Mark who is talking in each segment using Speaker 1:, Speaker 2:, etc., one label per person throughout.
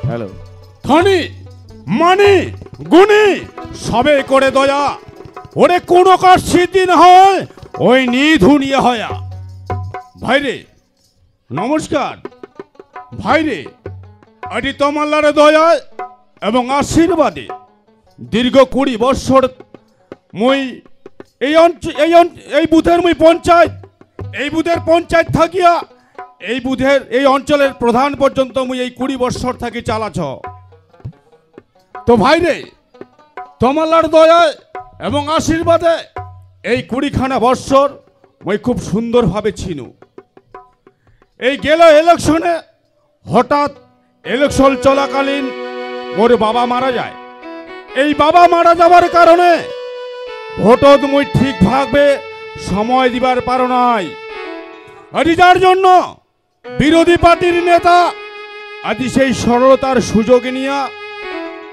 Speaker 1: Hello ধনী মানি গুণী সবে করে দয়া ওরে কোনো কাজ সিদ্ধি না হয় ওই নিধুনিয়া হয়া ভাইরে নমস্কার ভাইরে আজ তোমার দয়ায় এবং আশীর্বাদে দীর্ঘ 20 বছর মই এই বুথের মই পঞ্চায়েত এই বুথের পঞ্চায়েত থাকিয়া এই বুথের এই অঞ্চলের প্রধান পর্যন্ত মই এই 20 বছর থাকি চালাছ তো ভাইরে তোমার দয়ায় এবং আশীর্বাদে এই 20খানা বছর মই খুব সুন্দরভাবে ছিনু এই গেল ইলেকশনে হঠাৎ ইলেকশন চলাকালীন মোর বাবা মারা যায় এই বাবা মারা যাবার কারণে ভোটত মই ঠিকভাবে সময় দিবার পারো নাই আজ যার জন্য বিরোধী পার্টির নেতা আজ সেই সরলতার সুযোগ নিয়া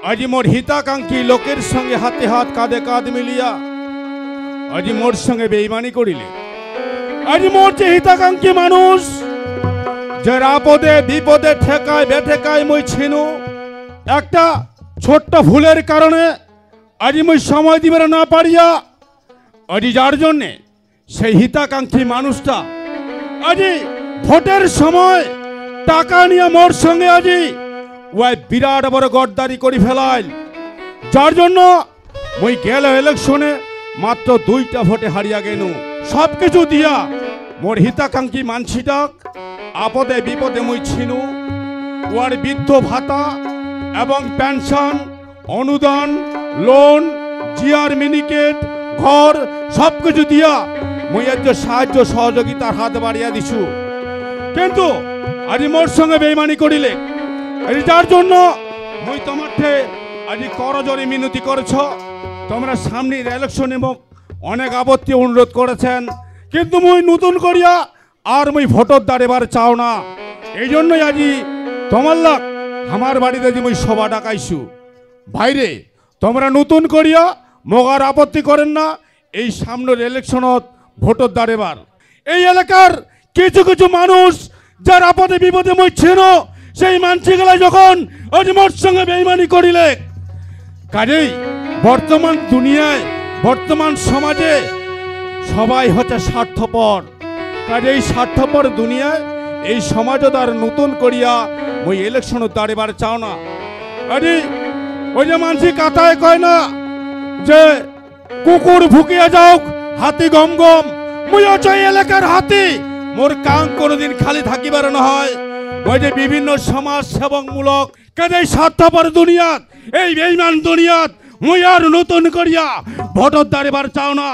Speaker 1: আজ মোর হিতাকাঙ্ক্ষী লোকের সঙ্গে হাতে হাত কাঁধে কাঁধ মিলিয়া আজ মোর সঙ্গে বেইমানি করিলে আজ মোর যে হিতাকাঙ্ক্ষী মানুষ যে আপদে বিপদে ঠেকায় বেঠেকায় মই ছিনু একটা ছোট্ট ভুলের কারণে আজ মই সময় দিবার না পারিয়া আজ যার জন্যে সেই হিতাকাঙ্ক্ষী মানুষটা আজ ভোটের সময় টাকা নিয়ে মোর সঙ্গে আজ ওই বিরাট বড় গদ্দারি করে ফেলাইল যার জন্য মই গেল ইলেকশনে মাত্র 2টা ভোটে হারিয়া গেনু সব কিছু দিয়া মোর হিতাকাঙ্ক্ষী মানসিটাক আপদে বিপদে মই ছিনু ওর বৃদ্ধ ভাতা এবং পেনশন অনুদান লোন জিআর মিনিকেট ঘর সব কিছু দিয়া মই আজ সাহায্য সহযোগিতার হাত বাড়িয়া দিছু কিন্তু আজ মোর সঙ্গে বেইমানি করিলে যার জন্য মই তোমাকে আজ করজোরে মিনতি করেছ তোমরা সামনের ইলেকশনে মোক অনেক আপত্তি অনুরোধ করেছেন কিন্তু মই নতুন করিয়া আর মই ভোটর দাঁড়েবার চাও না এই জন্যই আজি তোমার লাগ আমার বাড়িতে যে মই সভা ডাকাইছু ভাইরে তোমরা নতুন করিয়া মগার আপত্তি করেন না এই সামনের ইলেকশনত ভোটর দাঁড়েবার এই এলাকার কিছু কিছু মানুষ যার আপদে বিপদে মই ছিল সেই মানসিকলা যখন আজ মোর সঙ্গে বেইমানি করিলে কাজেই বর্তমান দুনিয়ায় বর্তমান সমাজে সবাই হচ্ছে স্বার্থপর কাজেই স্বার্থপর দুনিয়ায় এই সমাজও তার নতুন করিয়া ওই ইলেকশনে দাঁড়িবার চাও না আরে ওই যে মানসি কাতায় কয় না যে কুকুর ভুকিয়া যাও হাতি গম গম মুই হচ্ছে এলাকার হাতি মোর কাং কোনোদিন খালি থাকিবার না হয় ওই যে বিভিন্ন সমাজ সেবকমূলক কাজেই স্বার্থপর দুনিয়াত এই বেঈমান দুনিয়াত মুই আর নতুন করিয়া ভোটর দাঁড়িবার চাও না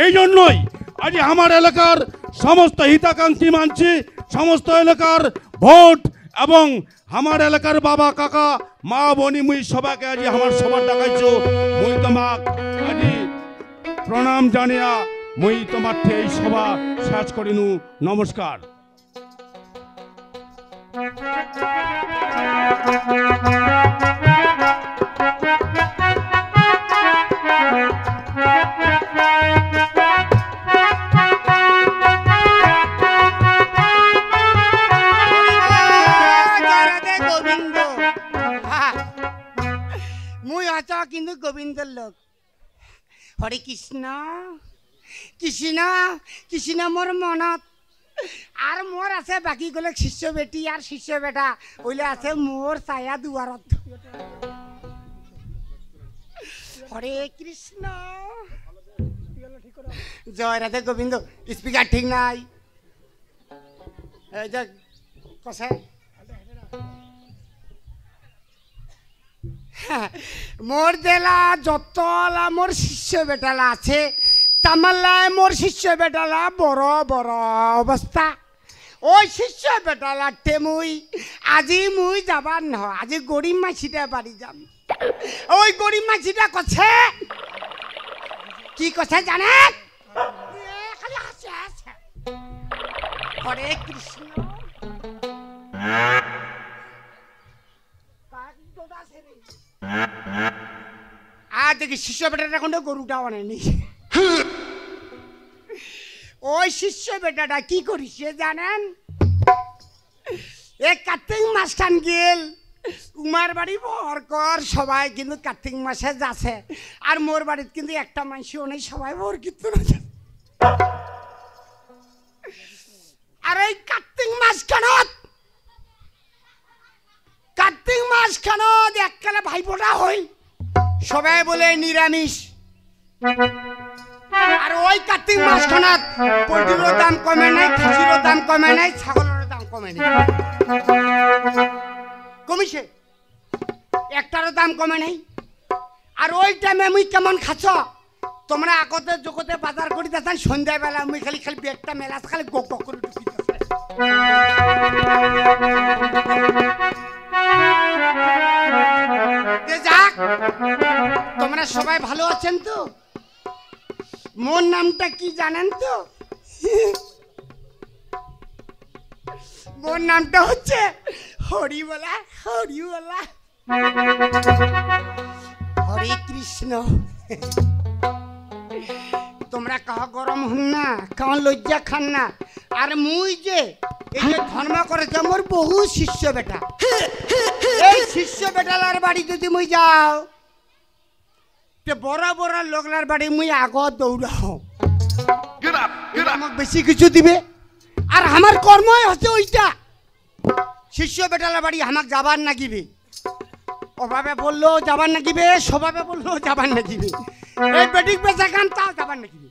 Speaker 1: এই জন্যই আজ আমার এলাকার সমস্ত হিতাকাঙ্ক্ষী মানছি সমস্ত এলাকার ভোট এবং আমার এলাকার বাবা কাকা মা বনি মুই সবাইকে আজ আমার সবার ডাকাইছো মুই তোমাক আজ প্রণাম জানিয়া মুই তোমার এই সভা শেষ করিনু নমস্কার
Speaker 2: কিন্তু গোবিন্দর লোক হরে কৃষ্ণ কৃষ্ণ কৃষ্ণ মোর মনত আর মোর আছে বাকি গলে শিষ্য বেটি আর শিষ্য বেটা ওইলে আছে মোর ছায়া দুয়ারত হরে কৃষ্ণ জয় রাধে গোবিন্দ স্পিকার ঠিক নাই এই যে কষে মোর দেলা যতলা মোর শিষ্য বেটালা আছে তামাল্লায় মোর শিষ্য বেটালা বড় বড় অবস্থা ওই শিষ্য বেটালাতে মুই আজি মুই যাবার নহয় আজি গরিব মাছিটা বাড়ি যাম ওই গরিব মাছিটা কছে কি কছে জানে হরে কৃষ্ণ আর দেখি শিষ্য বেটাটা এখন গরুটা আনেনি ওই শিষ্য বেটাটা কি করিস জানেন এ কার্তিক মাস্টান গেল উমার বাড়ি ভরকর সবাই কিন্তু কার্তিক মাসে যাচ্ছে আর মোর বাড়িতে কিন্তু একটা মানুষও নেই সবাই ভর কিন্তু না যাচ্ছে। আর এই কার্তিক মাস খানত এককালে ভাইফোঁটা হই সবাই বলে নিরামিষ। আর ওই কার্তিক মাস খানত পোল্ট্রিরও দাম কমে নাই, খাসিরও দাম কমে নাই, ছাগলের দাম কমে নাই, কমিছে একটারও দাম কমে নাই। আর ওই টাইমে মুই কেমন খাচ্ছ তোমরা আগতে জগতে বাজার করি দেখান সন্ধ্যাবেলা মুই খালি খালি বেগটা মেলাস খালি গো গো করে ঢুকি যাক। তোমরা সবাই ভালো আছেন তো? মোর নামটা কি জানেন তো? মোর নামটা হচ্ছে হরিবলা হরিবলা হরে কৃষ্ণ। তোমরা কাহ গরম হন না, কাহ লজ্জা খান না। আর মুই যে এই যে ধর্ম করেছে মোর বহু শিষ্য বেটা, এই শিষ্য বেটালার বাড়ি যদি মুই যাও তে বড় বড় লোকলার বাড়ি মুই আগত দৌড়াও, আমাকে বেশি কিছু দিবে। আর আমার কর্মই হচ্ছে ওইটা, শিষ্য বেটালার বাড়ি আমাকে যাবার না গিবে, অভাবে বললো যাবার না গিবে, স্বভাবে বললো যাবার না গিবে, এই বেটিক বেচা কাম তাও যাবার না গিবে।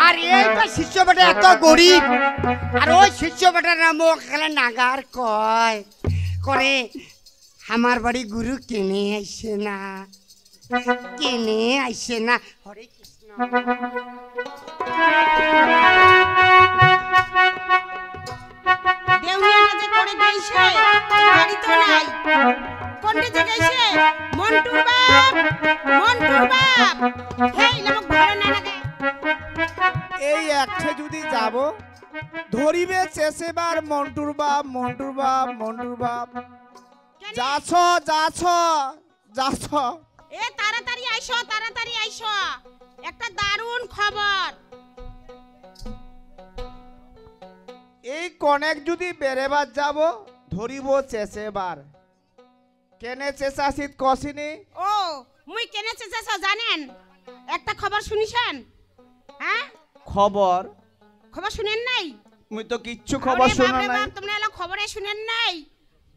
Speaker 2: আর এইটা শিষ্য বেটা এত গরিব, আর ওই শিষ্য বেটার নাম খেলে নাগার কয় করে আমার বাড়ি গুরু কিনে আইসে না, কিনে আইসে না। হরে কৃষ্ণ।
Speaker 3: দেউলিয়াটা যে করে গেছে বাড়ি তো নাই, কোনটি যে গেছে? মন্টুর বাপ, মন্টুর বাপ। হেই নামক ভালো না লাগে।
Speaker 4: এই একঠে যদি যাব ধরিবে চেষেবার মন্টুর বাপ, মন্টুর বাপ, মন্টুর বাপ। যাছ যাছ যাছ।
Speaker 3: এ তাড়াতাড়ি আইসো, তাড়াতাড়ি আইসো, একটা দারুণ খবর।
Speaker 4: এই কনেক যদি বেরেবার যাব ধরিব চেষেবার। কেনে চেষাছিত কষিনি?
Speaker 3: ও মুই কেনে চেঁচাছ জানেন? একটা খবর শুনিছেন? হ্যাঁ
Speaker 4: খবর
Speaker 3: খবর শুনেন নাই?
Speaker 4: মুই তো কিচ্ছু খবর
Speaker 3: আরে
Speaker 4: শুনা
Speaker 3: বাপ রে
Speaker 4: নাই।
Speaker 3: বাপ, তোমরা এলা খবরে শুনেন নাই?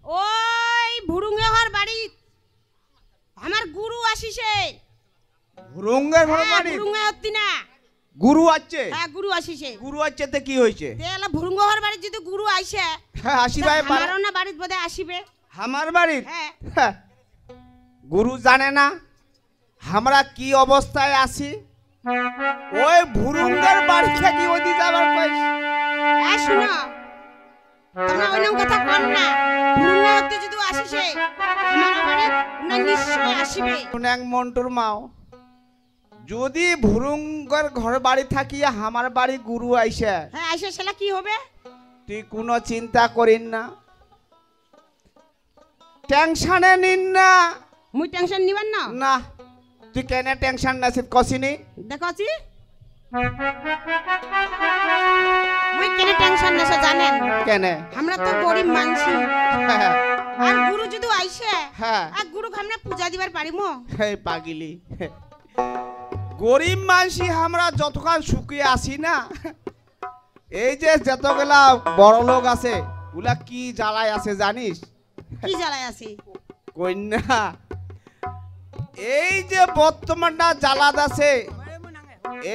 Speaker 3: ওই ভুরুঙ্গেহর বাড়ি আমার গুরু আসিছে।
Speaker 4: ভুরুঙ্গের ঘর বাড়ি?
Speaker 3: ভুরুঙ্গে হতি না,
Speaker 4: গুরু আছে?
Speaker 3: হ্যাঁ গুরু আসিছে।
Speaker 4: গুরু আছে তে কি হইছে?
Speaker 3: এলা ভুরুঙ্গেহর বাড়ি যদি গুরু আইছে
Speaker 4: হ্যাঁ আসিবাই পারে।
Speaker 3: আমারও না বাড়িত বোধহয় আসিবে।
Speaker 4: আমার বাড়ির?
Speaker 3: হ্যাঁ।
Speaker 4: হ্যাঁ। গুরু জানে না আমরা কি অবস্থায় আছি? ওই ভুরুঙ্গের বাড়ি থেকে ওদি যাবার কইস?
Speaker 3: এই শুনো, তোমরা ওইরকম কথা কর না। ভুরুঙ্গে হতে যদি আসিছে আমার বাড়িত না নিশ্চয় আসিবে।
Speaker 4: এক মন্টুর মাও যদি ভুরুঙ্গের ঘর বাড়ি থাকি আমার বাড়ি গুরু আইসে,
Speaker 3: হ্যাঁ আইসে সেলা কি হবে?
Speaker 4: তুই কোনো চিন্তা করিন না, টেনশনে নিন না।
Speaker 3: মুই টেনশন নিবেন না?
Speaker 4: না তুই কেনে টেনশন নাছিস কষিনি?
Speaker 3: দেখছি মুই কেনে টেনশন নেছে জানেন?
Speaker 4: কেনে?
Speaker 3: আমরা তো গরিব মানছি,
Speaker 4: হ্যাঁ
Speaker 3: আর গুরু যদি আইসে
Speaker 4: হ্যাঁ
Speaker 3: আর গুরুকে আমরা পূজা দিবার পারিমো?
Speaker 4: এই পাগিলি, গরিব মানসি আমরা যতক্ষণ সুখে আসি না, এই যে যতগুলা বড় লোক আছে ওলা কি জ্বালায় আছে জানিস?
Speaker 3: কি জ্বালায় আছি?
Speaker 4: কন্যা এই যে বর্তমানটা জ্বালাদ আছে,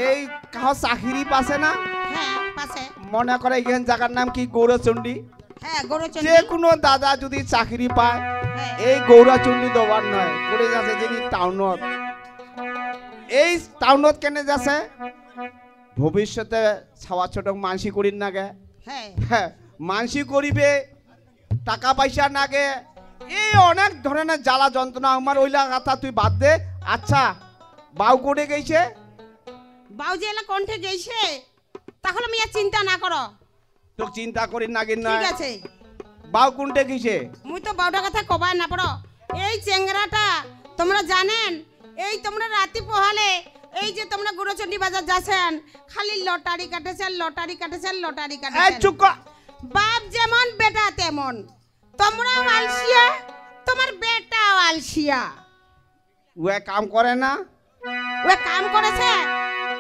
Speaker 4: এই কাহ চাকরি পাছে না,
Speaker 3: হ্যাঁ পাশে
Speaker 4: মনে করে এখান জায়গার নাম কি গৌরচণ্ডী।
Speaker 3: হ্যাঁ গৌরচন্ডী।
Speaker 4: যে কোনো দাদা যদি চাকরি পায়
Speaker 3: হ্যাঁ।
Speaker 4: এই গৌরচণ্ডী দেওয়ার নয়, করে যাচ্ছে যিনি টাউনত। এই টাউনত কেনে যাচ্ছে ভবিষ্যতে ছাওয়া ছোট মানসি করিন নাগে,
Speaker 3: হ্যাঁ
Speaker 4: হ্যাঁ মানসি করিবে, টাকা পয়সা নাগে, এই অনেক ধরনের জ্বালা যন্ত্রণা। আমার ওইলা কথা তুই বাদ দে। আচ্ছা বাউ করে গেছে?
Speaker 3: বাউজি এলা কণ্ঠে গেছে, তাহলে আমি আর চিন্তা না করো।
Speaker 4: তো চিন্তা করি নাগিন না?
Speaker 3: ঠিক আছে।
Speaker 4: বাউ কোনটে গেছে?
Speaker 3: মুই তো বাউটা কথা কবাই না পড়ো। এই চেংরাটা তোমরা জানেন, এই তোমরা রাতি পোহালে এই যে তোমরা গৌরচণ্ডী বাজার যাচ্ছেন খালি লটারি কাটেছেন, লটারি কাটেছেন, লটারি
Speaker 4: এই
Speaker 3: কাটেছেন।
Speaker 4: চুপ কর।
Speaker 3: বাপ যেমন বেটা তেমন। তোমরা মালসিয়া তোমার বেটা আলসিয়া
Speaker 4: ও কাম করে না
Speaker 3: ও কাম করেছে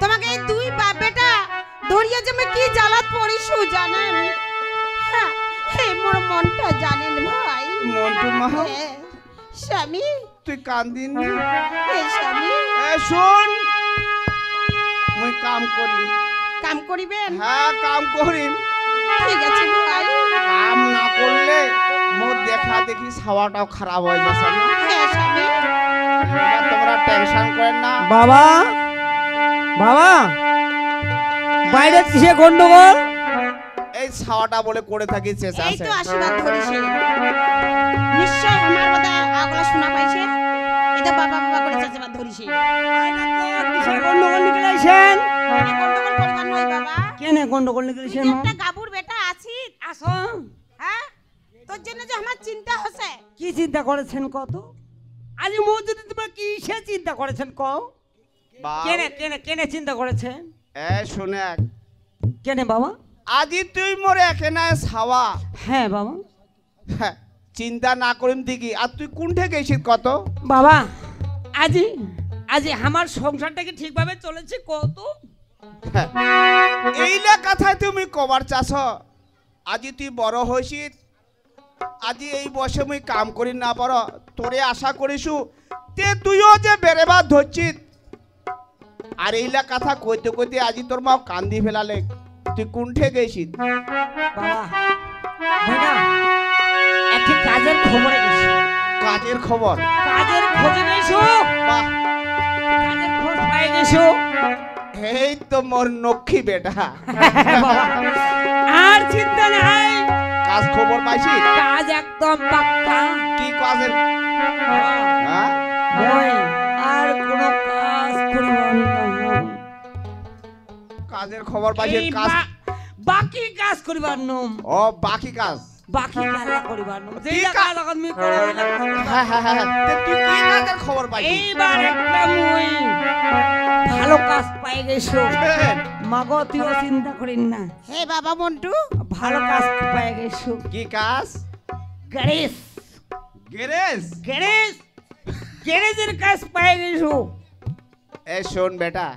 Speaker 3: তোমাকে এই দুই বাপ বেটা ধরিয়া যে আমি কি জ্বালাত পড়িছু জানেন হ্যাঁ, হে মোর মনটা জানেন ভাই
Speaker 4: মন্টু মা
Speaker 3: হে, স্বামী
Speaker 4: তুই কান্দিন
Speaker 3: হে স্বামী
Speaker 4: শুন মুই কাম করি
Speaker 3: কাম করিবেন
Speaker 4: হ্যাঁ কাম করি
Speaker 3: ঠিক আছে ভাই
Speaker 4: কাম না করলে মোর দেখা দেখি খাওয়াটাও খারাপ হয়ে যাচ্ছে না
Speaker 3: হে স্বামী
Speaker 4: এবার তোমরা টেনশন করেন না
Speaker 2: বাবা বাবা বাইরে কিসে গন্ডগোল?
Speaker 4: এই ছাওয়াটা বলে করে থাকি চেঁচা
Speaker 3: এই
Speaker 4: আছে
Speaker 3: তো আশীর্বাদ ধরিছে নিশ্চয় আমার কথা আগলা শোনা পাইছে এটা বাবা বাবা করে চাচাবাদ ধরিছে
Speaker 2: কিসে গন্ডগোল নিকলাইছেন?
Speaker 3: আমি গন্ডগোল করিবার নই বাবা
Speaker 2: কেনে গন্ডগোল নিকলাইছেন?
Speaker 3: একটা গাবুর বেটা আছি
Speaker 2: আসো।
Speaker 3: হ্যাঁ তোর জন্য যে আমার চিন্তা হচ্ছে
Speaker 2: কি চিন্তা করেছেন কত? আজ মধ্যে তোমরা কিসে চিন্তা করেছেন কও? কেনে কেনে কেনে চিন্তা করেছেন?
Speaker 4: শুনে
Speaker 2: কেনে বাবা?
Speaker 4: আজি তুই মোরে এখানে ছাওয়া
Speaker 2: হ্যাঁ বাবা।
Speaker 4: হ্যাঁ, চিন্তা না করিম দেখি আর তুই কোনঠে গেছিস কত
Speaker 2: বাবা আজি আজি আমার সংসারটা কি ঠিকভাবে চলেছে কত?
Speaker 4: হ্যাঁ, এইলা কথায় তুমি কবার চাষ আজি তুই বড় হয়েছিস আজি এই বসে মুই কাম করি না পার তোরে আশা করিসু তে তুইও যে বেড়েবার ধরছিস আর এইলা কথা কইতে কইতে আজি তোর মা কান্দি ফেলালে তুই কোনঠে গেছিস
Speaker 2: বাবা বেটা একটি কাজের খবরে গেছি।
Speaker 4: কাজের খবর
Speaker 2: কাজের খোঁজে গেছো?
Speaker 4: বাহ
Speaker 2: কাজের খোঁজ পাই গেছো?
Speaker 4: এই তো মোর নক্ষী বেটা
Speaker 2: বাবা আর চিন্তা নাই,
Speaker 4: কাজ খবর পাইছিস
Speaker 2: কাজ একদম পাক্কা।
Speaker 4: কি কাজের হ্যাঁ
Speaker 2: মই আর কোনো কাজ করিব না।
Speaker 4: কাজের খবর পাইছিস
Speaker 2: এই
Speaker 4: কাজ
Speaker 2: বাকি কাজ করিবার নম,
Speaker 4: ও বাকি কাজ
Speaker 2: বাকি কাজ করিবার নম।
Speaker 4: কি
Speaker 2: যেই কাজ এখন আমি করব
Speaker 4: হ্যাঁ হ্যাঁ হ্যাঁ তে তুই কি কাজের খবর পাইছিস
Speaker 2: এইবার একটা মই ভালো কাজ পাই গেছো। মাগো তুইও চিন্তা করিন না,
Speaker 3: হে বাবা মন্টু
Speaker 2: ভালো কাজ পাই গেছো।
Speaker 4: কি কাজ
Speaker 2: গ্যারেজ
Speaker 4: গ্যারেজ
Speaker 2: গ্যারেজ গ্যারেজের কাজ পাই গেছো।
Speaker 4: এ শোন বেটা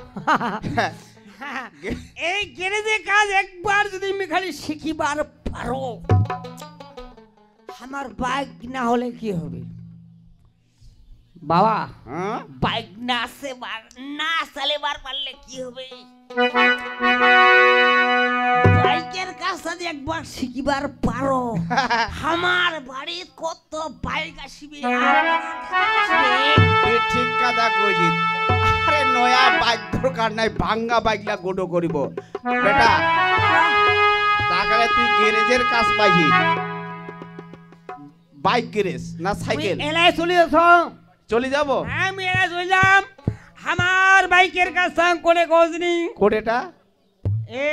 Speaker 2: এই গ্যারেজের কাজ একবার যদি আমি খালি শিখিবার পারো, আমার বাইক না হলে কি হবে বাবা?
Speaker 4: হ্যাঁ
Speaker 2: বাইক না চালাবার পারলে কি হবে? বাইকের কাজ যদি একবার শিখিবার পারো, আমার বাড়ি কত বাইক আসবে।
Speaker 4: তুই ঠিক কথা কইছিস আরে নয়া বাইক দরকার নাই ভাঙ্গা বাইকলা গোডো করিব বেটা তাকালে তুই গ্যারেজের কাজ পাইছিস বাইক গ্যারেজ না সাইকেল
Speaker 2: এলাই চলে আসো।
Speaker 4: চলে যাব
Speaker 2: আমি এলাই চললাম আমার বাইকের কাজ কোনে গজনি
Speaker 4: কোটেটা
Speaker 2: এ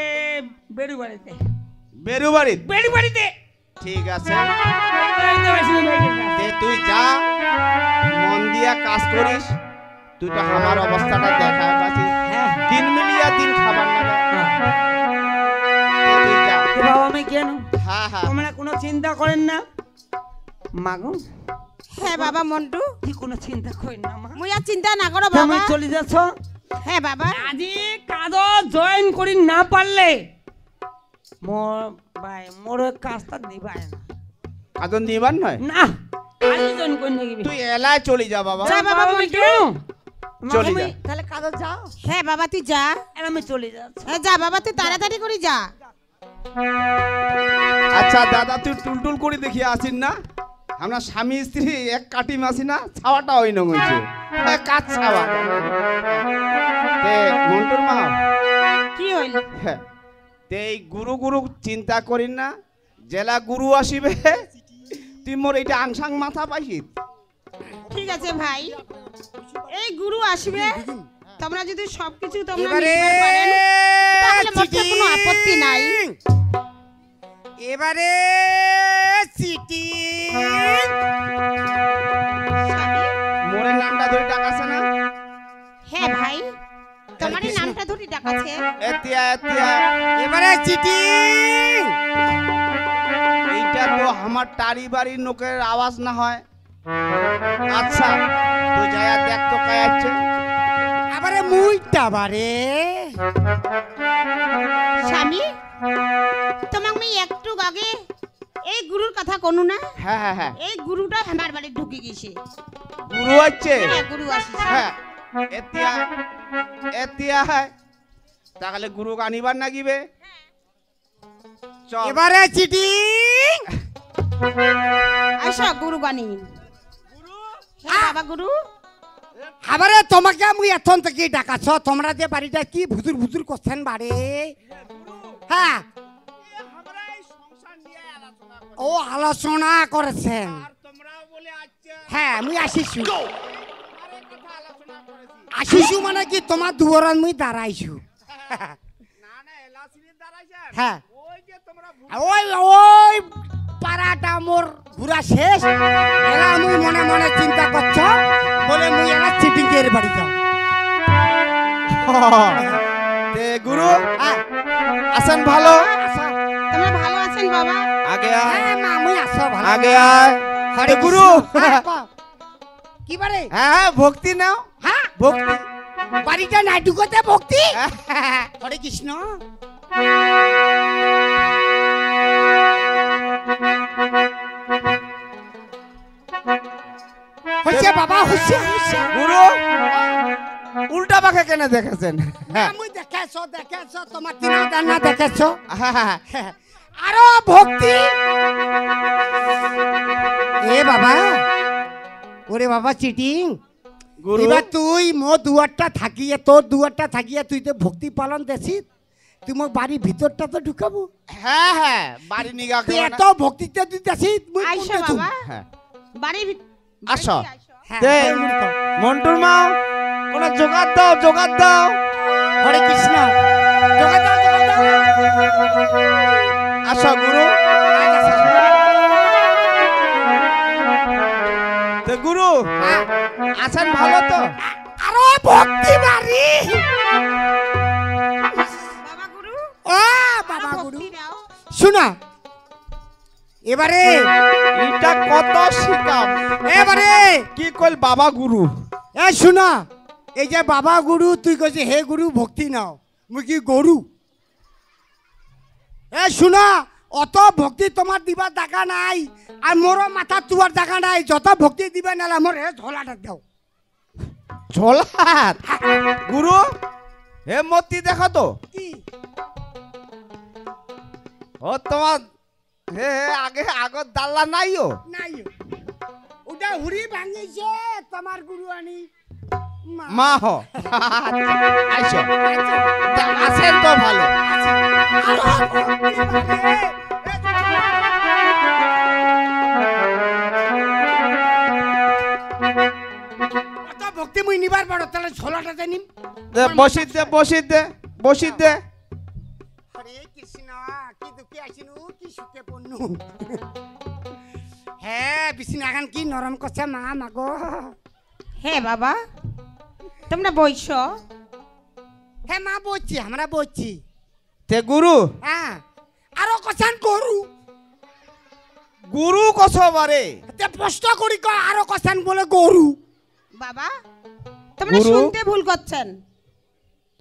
Speaker 2: বেড়ু বাড়িতে
Speaker 4: বেরুবাড়ি
Speaker 2: বেড়ু বাড়িতে
Speaker 4: ঠিক আছে তে তুই যা মন দিয়া কাজ করিস তুই তো আমার অবস্থাটা দেখা পাচ্ছিস দিন মিলিয়া দিন খাবার না তে তুই যা
Speaker 2: বাবা আমি কেন
Speaker 4: হ্যাঁ হ্যাঁ
Speaker 2: তোমরা কোনো চিন্তা করেন না মাগো?
Speaker 3: হ্যাঁ বাবা মন্টু
Speaker 2: কি কোনো চিন্তা করেন না মা?
Speaker 3: মুই আর চিন্তা না করো
Speaker 2: তুমি
Speaker 3: বাবা
Speaker 2: চলে যাচ্ছ
Speaker 3: হ্যাঁ বাবা
Speaker 2: আজি কাজ জয়েন করি না পারলে মোর ভাই মোর ওই কাজটা নিবাই না।
Speaker 4: আদন দিবার নয়
Speaker 2: না কাজে জয়েন করে নিবি।
Speaker 4: তুই এলাই চলে যা বাবা
Speaker 3: যা বাবা
Speaker 2: আমি
Speaker 3: মন্টু
Speaker 2: কেন?
Speaker 4: চলে
Speaker 2: তুমি
Speaker 4: যা।
Speaker 2: তাহলে কাজে যাও।
Speaker 3: হ্যাঁ বাবা তুই যা
Speaker 2: আর আমি চলে যাচ্ছি।
Speaker 3: হ্যাঁ যা বাবা তুই তাড়াতাড়ি করে যা
Speaker 4: আচ্ছা দাদা তুই টুলটুল করে দেখি আসিন না আমরা স্বামী স্ত্রী এক কাটিম আসি না ছাওয়াটা ওই নং হইছে কাজ ছাওয়া তে মন্টুর মা
Speaker 3: কি হইল
Speaker 4: হ্যাঁ, তে এই গুরু গুরু চিন্তা করিন না জেলা গুরু আসিবে তুই মোর এইটা আংসাং মাথা পাইছিস
Speaker 3: ঠিক আছে ভাই এই গুরু আসবে তোমরা যদি সবকিছু তোমরা
Speaker 2: এবারে
Speaker 3: নিতে পারেন তাহলে মোর তো কোনো আপত্তি নাই
Speaker 2: এবারে চিঠি
Speaker 4: মোরের নামটা ধরে ডাকাছে না
Speaker 3: হ্যাঁ ভাই তোমার এই নামটা ধরে ডাকাছে
Speaker 4: এতিয়া এতিয়া
Speaker 2: এবারে চিঠি
Speaker 4: এইটা তো আমার টারি বাড়ির লোকের আওয়াজ না হয় আচ্ছা তুই যাই দেখ তো কে আছে।
Speaker 2: আবারে মুইটা বারে
Speaker 3: স্বামী তোমাক আমি একটু আগে এই গুরুর কথা কোনু না,
Speaker 4: হ্যাঁ হ্যাঁ হ্যাঁ
Speaker 3: এই গুরুটা আমার বাড়ি ঢুকে গেছে।
Speaker 4: গুরু আছে
Speaker 3: হ্যাঁ, গুরু আসছে।
Speaker 4: হ্যাঁ এতিয়া এতিয়া তাহলে গুরু আনিবার নাগিবে। চল
Speaker 2: এবারে চিটিং
Speaker 3: আইসা গুরু গানি। হ্যাঁ বাবা গুরু।
Speaker 2: আবারে তোমাকে মুই এখন থেকে ডাকাছ, তোমরা যে বাড়িটা কি ভুতুর ভুতুর করছেন বারে। হ্যাঁ ও আলোচনা করেছেন। হ্যাঁ মুই আসিছু আসিছু মানে কি তোমার দুয়ারত মুই দাঁড়াইছু। হ্যাঁ ওই ওই পাড়াটা মোর ঘুরা শেষ, এরা মুই মনে মনে চিন্তা করছ বলে মুই এরা চিটিং এর বাড়ি যাও।
Speaker 4: তে গুরু
Speaker 2: হ্যাঁ
Speaker 4: আছেন ভালো?
Speaker 2: আসো।
Speaker 3: তোমরা ভালো আছেন বাবা?
Speaker 4: আগে আয়
Speaker 2: হ্যাঁ মা মুই আসো ভালো।
Speaker 4: আগে আয়।
Speaker 2: হরে
Speaker 4: গুরু
Speaker 2: হ্যাঁ, কও। কি বারে?
Speaker 4: হ্যাঁ ভক্তি নাও
Speaker 2: হ্যাঁ
Speaker 4: ভক্তি।
Speaker 2: বাড়িটা নাই ঢুকতে ভক্তি। হরে কৃষ্ণ। হইছে বাবা হইছে হইছে।
Speaker 4: গুরু উল্টা পাখে কেন দেখেছেন? হ্যাঁ
Speaker 2: আমি দেখেছ তোমার তিন দানা দেখেছ।
Speaker 4: হ্যাঁ, হ্যাঁ।
Speaker 2: আরো ভক্তি। এ বাবা ওরে বাবা চিটিং।
Speaker 4: গুরু
Speaker 2: এবার তুই মো দুয়ারটা থাকিয়ে তোর দুয়ারটা থাকিয়ে তুই তো ভক্তি পালন দেছিস, তুই মোর বাড়ির ভিতরটা তো ঢুকাবো।
Speaker 4: হ্যাঁ হ্যাঁ বাড়ি নিগা
Speaker 2: তুই এত ভক্তিতে তুই দেছিস মুই
Speaker 3: আইসা
Speaker 2: কোনটা তুই?
Speaker 3: বাবা
Speaker 4: হ্যাঁ
Speaker 3: বাড়ির
Speaker 4: আসো।
Speaker 2: হ্যাঁ,
Speaker 4: দে।
Speaker 2: তুই মুড়ি খাও।
Speaker 4: মন্টুর মা কোন জোগাড় দাও জোগাড় দাও।
Speaker 2: হরে কৃষ্ণ। জোগাড় দাও, জোগাড় দাও।
Speaker 4: আসো গুরু।
Speaker 2: আজ আসো।
Speaker 4: তে গুরু
Speaker 2: হ্যাঁ,
Speaker 4: আছেন ভালো তো?
Speaker 2: আরো ভক্তি বাড়ি।
Speaker 3: বাবা গুরু
Speaker 2: ও বাবা
Speaker 3: আরো
Speaker 2: গুরু
Speaker 3: ভক্তি দাও।
Speaker 2: শোনা এবারে
Speaker 4: এটা কত শিকাম।
Speaker 2: এবারে
Speaker 4: কি কইল বাবা গুরু?
Speaker 2: এ শোনা এই যে বাবা গুরু তুই কইছে হে গুরু ভক্তি নাও, মুই কি গরু? এ শোনা অত ভক্তি তোমার দিবার দেখা নাই, আর মোর মাথা তুয়ার দেখা নাই। যত ভক্তি দিবে নালা মোর হে ঝোলাটা দাও।
Speaker 4: ঝোলাত গুরু হে মতি দেখো তো।
Speaker 2: কি
Speaker 4: ও তোমার হে হে আগে আগত দাল্লা নাইও।
Speaker 2: নাই ওটা হুড়ি ভাঙিছে তোমার গুরু আনি মা।
Speaker 4: মা হ আইসো তা আছেন তো ভালো।
Speaker 2: আরো ভক্তি বাড়ে। অত ভক্তি মুই নিবার বড় তাহলে ঝোলাটাতে নিম।
Speaker 4: দে বসিত দে বসিত দে বসিত দে।
Speaker 2: হরে কৃষ্ণ কি দুঃখে আসিনু কি সুখে পড়নু। হ্যাঁ বিছনা এখন কি নরম করছে মা মাগো।
Speaker 3: হে বাবা তোমরা বইছো?
Speaker 2: হ্যাঁ মা বলছি আমরা বলছি।
Speaker 4: তে গুরু
Speaker 2: হ্যাঁ আরো কছান গরু
Speaker 4: গুরু কছ বারে?
Speaker 2: তে প্রশ্ন করি কয় আরো কছান বলে গরু।
Speaker 3: বাবা তোমরা
Speaker 4: গুরু?
Speaker 3: শুনতে ভুল করছেন,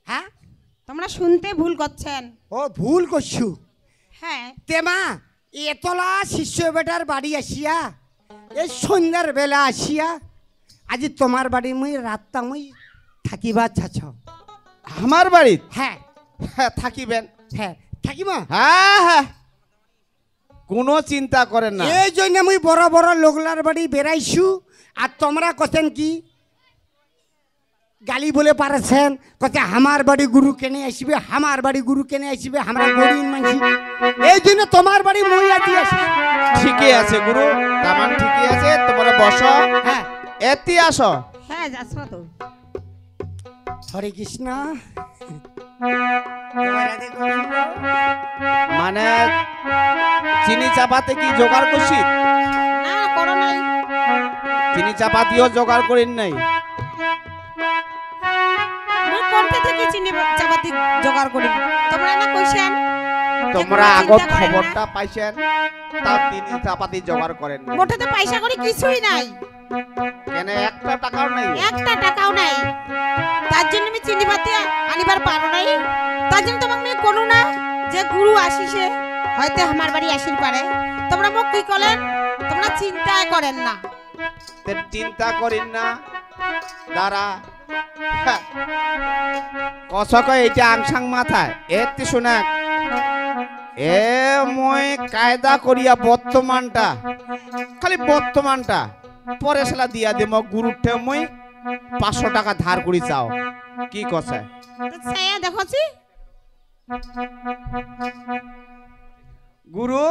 Speaker 2: হ্যাঁ
Speaker 3: তোমরা শুনতে ভুল করছেন।
Speaker 2: ও ভুল করছু।
Speaker 3: হ্যাঁ
Speaker 2: তে মা এতলা শিষ্য বেটার বাড়ি আসিয়া এই সন্ধ্যার বেলা আসিয়া আজি তোমার বাড়ি মুই রাতটা মুই থাকিবা চাছ।
Speaker 4: আমার বাড়িত?
Speaker 2: হ্যাঁ
Speaker 4: হ্যাঁ থাকিবেন।
Speaker 2: হ্যাঁ থাকিবা।
Speaker 4: হ্যাঁ হ্যাঁ কোনো চিন্তা করেন না।
Speaker 2: এই জন্য মুই বড় বড় লোকলার বাড়ি বেড়াইছু, আর তোমরা কছেন কি গালি বলে পারেছেন, কছে আমার বাড়ি গুরু কেনে আসবে, আমার বাড়ি গুরু কেনে আসবে, আমরা গরিব মানছি। এই জন্য তোমার বাড়ি মই আজি আসি।
Speaker 4: ঠিকই আছে গুরু, তামান ঠিকই আছে। তোমরা বসো।
Speaker 2: হ্যাঁ
Speaker 4: এতি আসো।
Speaker 3: হ্যাঁ যাচ্ছ তো।
Speaker 2: হরে কৃষ্ণ। এবারে দেখো,
Speaker 4: মানে চিনি চাপাতে কি জোগাড় করছি?
Speaker 3: না করো নাই।
Speaker 4: চিনি চাপাতিও জোগাড় করেন নাই?
Speaker 3: মুই কোনটা থেকে চিনি চাপাতি জোগাড় করি? তোমরা না কইছেন
Speaker 4: তোমরা আগত খবরটা পাইছেন, তা চিনি চাপাতি জোগাড় করেন নাই।
Speaker 3: মোটেতে পয়সা করি কিছুই নাই।
Speaker 4: কেন একটা টাকাও নেই?
Speaker 3: একটা টাকাও নাই, তার জন্য আমি চিনি পাতি আনিবার পারো নাই। তার জন্য তোমাকে আমি কোনো না যে গুরু আসিছে হয়তো আমার বাড়ি আসির পারে, তোমরা মোক কি করেন, তোমরা চিন্তাই করেন না।
Speaker 4: তে চিন্তা করিন না দাঁড়া। কসক এইটা আংসাং মাথায় এতে শোনা এ মই কায়দা করিয়া বর্তমানটা খালি বর্তমানটা পরে সেলা দিয়া দিম গুরুটা মই 500 টাকা ধার করি চাও কি কছে
Speaker 3: সে দেখছি
Speaker 4: গুরু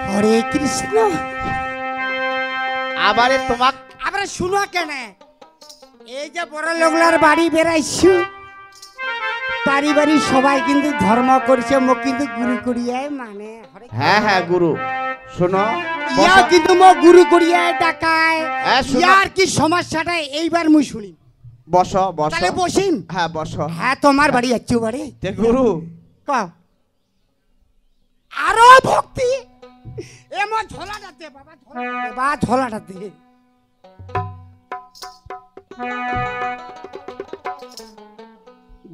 Speaker 2: হরে কৃষ্ণ।
Speaker 4: আবারে তোমাক
Speaker 2: আবার শুনো কেন, এই যে বড় লোকলার বাড়ি বেড়াইছু, বাড়ি বাড়ি সবাই কিন্তু ধর্ম করছে, মোক কিন্তু গুরু করিয়ায় মানে।
Speaker 4: হ্যাঁ হ্যাঁ গুরু শোনো
Speaker 2: ইয়া কিন্তু মোক গুরু করিয়ায় ডাকায়।
Speaker 4: হ্যাঁ, শুনো।
Speaker 2: ইয়ার কি সমস্যাটা এইবার মুই শুনি।
Speaker 4: বসো বসো
Speaker 2: তাহলে বসিম।
Speaker 4: হ্যাঁ বসো।
Speaker 2: হ্যাঁ তোমার বাড়ি যাচ্ছি বাড়ি।
Speaker 4: তে গুরু
Speaker 2: কও আরো ভক্তি এ মো ঝোলাটাতে বাবা, ঝোলাটাতে বা ঝোলাটাতে।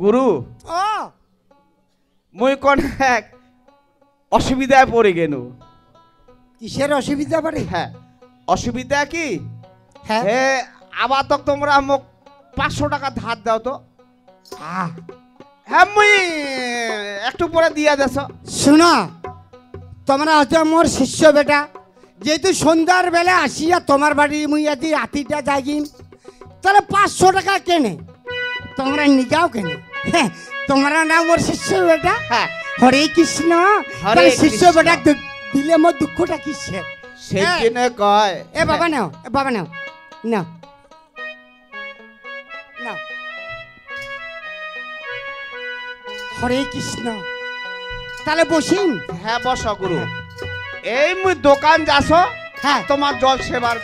Speaker 4: গুরু
Speaker 2: ও
Speaker 4: মুই কোন এক অসুবিধায় পড়ে গেনু।
Speaker 2: কিসের অসুবিধা বাড়ি?
Speaker 4: হ্যাঁ অসুবিধা কি
Speaker 2: হ্যাঁ
Speaker 4: হে আবার তো তোমরা মোক 500 টাকা ধার দাও তো।
Speaker 2: আহ,
Speaker 4: হ্যাঁ মুই একটু পরে দিয়া দেছ।
Speaker 2: শোনো তোমরা হচ্ছে মোর শিষ্য বেটা, যেহেতু সন্ধ্যার বেলা আসিয়া তোমার বাড়ি মুই যদি রাতিটা জাগিম, তাহলে 500 টাকা কেনে তোমরা নিজাও কেনে? হ্যাঁ, তোমরা না মোর শিষ্য বেটা।
Speaker 4: হ্যাঁ
Speaker 2: হরে কৃষ্ণ।
Speaker 4: হরে
Speaker 2: তাহলে শিষ্য
Speaker 4: কৃষ্ণ।
Speaker 2: বেটা দিলে মোর দুঃখটা কিসের?
Speaker 4: সেই
Speaker 2: হ্যাঁ।
Speaker 4: জন্য কয়
Speaker 2: এ বাবা নাও, এ বাবা নাও, নাও নাও। হরে কৃষ্ণ। তাহলে বসিম।
Speaker 4: হ্যাঁ বসো গুরু। এই মুই দোকান যাস
Speaker 2: হ্যাঁ
Speaker 4: তোমার জল সেবার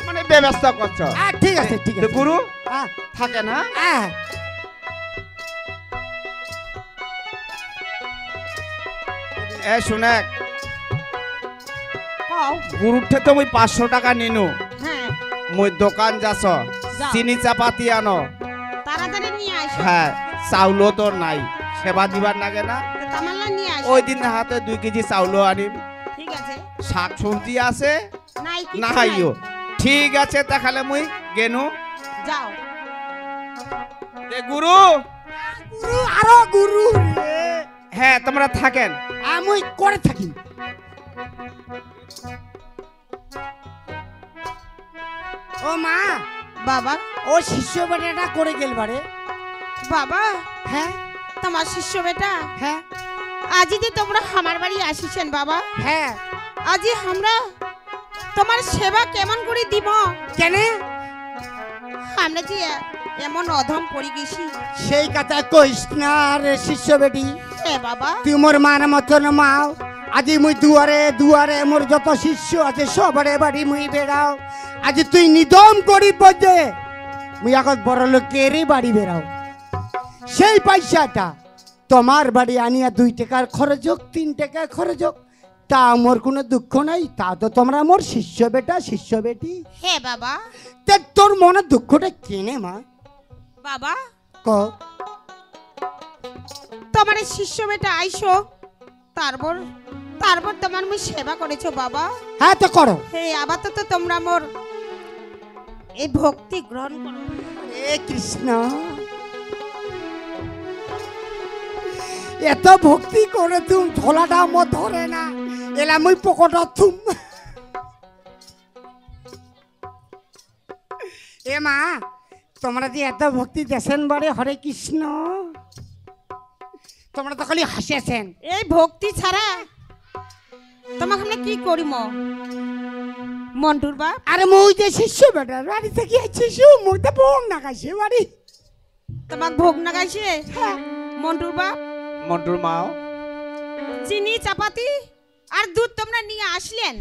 Speaker 4: মানে ব্যবস্থা করছ।
Speaker 2: ঠিক আছে ঠিক
Speaker 4: তো
Speaker 2: আছে
Speaker 4: গুরু
Speaker 2: হ্যাঁ
Speaker 4: থাকে না।
Speaker 2: হ্যাঁ
Speaker 4: এ শুনে
Speaker 3: কও
Speaker 4: গুরুঠে তো মুই 500 টাকা নিনু।
Speaker 3: হ্যাঁ
Speaker 4: মুই দোকান যাস
Speaker 3: যাও।
Speaker 4: চিনি চাপাতি আনো।
Speaker 3: তাড়াতাড়ি নিয়ে আসো।
Speaker 4: হ্যাঁ চাউলও তো নাই, সেবা দিবার লাগে না।
Speaker 3: তামাল্লা নিয়ে আসো।
Speaker 4: ওই দিন হাতে 2 কেজি চাউলও আনিম।
Speaker 3: ঠিক আছে।
Speaker 4: শাক সবজি আছে
Speaker 3: নাই কি
Speaker 4: নাইও। ঠিক আছে তাহলে মুই গেনু।
Speaker 3: যাও।
Speaker 4: এ গুরু
Speaker 2: গুরু আরো গুরু রে।
Speaker 4: হ্যাঁ তোমরা থাকেন।
Speaker 2: আমি করে থাকি। ও মা,
Speaker 3: বাবা
Speaker 2: ও শিষ্য বেটাটা করে গেল বারে।
Speaker 3: বাবা
Speaker 2: হ্যাঁ
Speaker 3: তোমার শিষ্য বেটা
Speaker 2: হ্যাঁ
Speaker 3: আজি যে তোমরা আমার বাড়ি আসিছেন বাবা,
Speaker 2: হ্যাঁ।
Speaker 3: আজি আমরা তোমার সেবা কেমন করে দিব?
Speaker 2: কেন?
Speaker 3: আমরা যে এমন অধম পড়ে গেছি।
Speaker 2: সেই কথা কইস না রে শিষ্য বেটি।
Speaker 3: হে বাবা
Speaker 2: তুই মোর মার মতন মাও। আজি মুই দুয়ারে দুয়ারে মোর যত শিষ্য আছে সবারে বাড়ি মুই বেড়াও। আজি তুই নিদম করি বজে মুই আগত বড় লোকেরই বাড়ি বেড়াও। সেই পয়সাটা তোমার বাড়ি আনিয়া 2 টাকার খরচ হোক 3 টাকা খরচ হোক, তা মোর কোনো দুঃখ নাই। তা তো তোমরা মোর শিষ্য বেটা শিষ্য বেটি।
Speaker 3: হে বাবা
Speaker 2: তে তোর মনে দুঃখটা কেনে মা?
Speaker 3: বাবা
Speaker 2: ক
Speaker 3: তোমার এই শিষ্য বেটা আইসো, তারপর তারপর তোমার মুই সেবা করেছো বাবা।
Speaker 2: হ্যাঁ তো করো।
Speaker 3: হে আবার তো তোমরা মোর এই ভক্তি গ্রহণ করো।
Speaker 2: এ কৃষ্ণ, এত ভক্তি করে তুম ঝোলাটা মো ধরে না, এলা মুই পকটা তুম। এ মা, তোমরা যে এত ভক্তি দেশেন বারে হরে কৃষ্ণ, তোমরা তো খালি হাসিয়েছেন।
Speaker 3: এই ভক্তি ছাড়া তোমাকে আমরা কি করিম মন্টুর বাপ?
Speaker 2: আরে মুই যে শিষ্য বেটা বাড়ি থেকে আছিস, মুই তো ভোগ না খাইছে বাড়ি।
Speaker 3: তোমাকে ভোগ না গাইছে মন্টুর বাপ?
Speaker 4: মন্টুর মাও
Speaker 3: চিনি চাপাতি আর দুধ তোমরা নিয়ে আসলেন?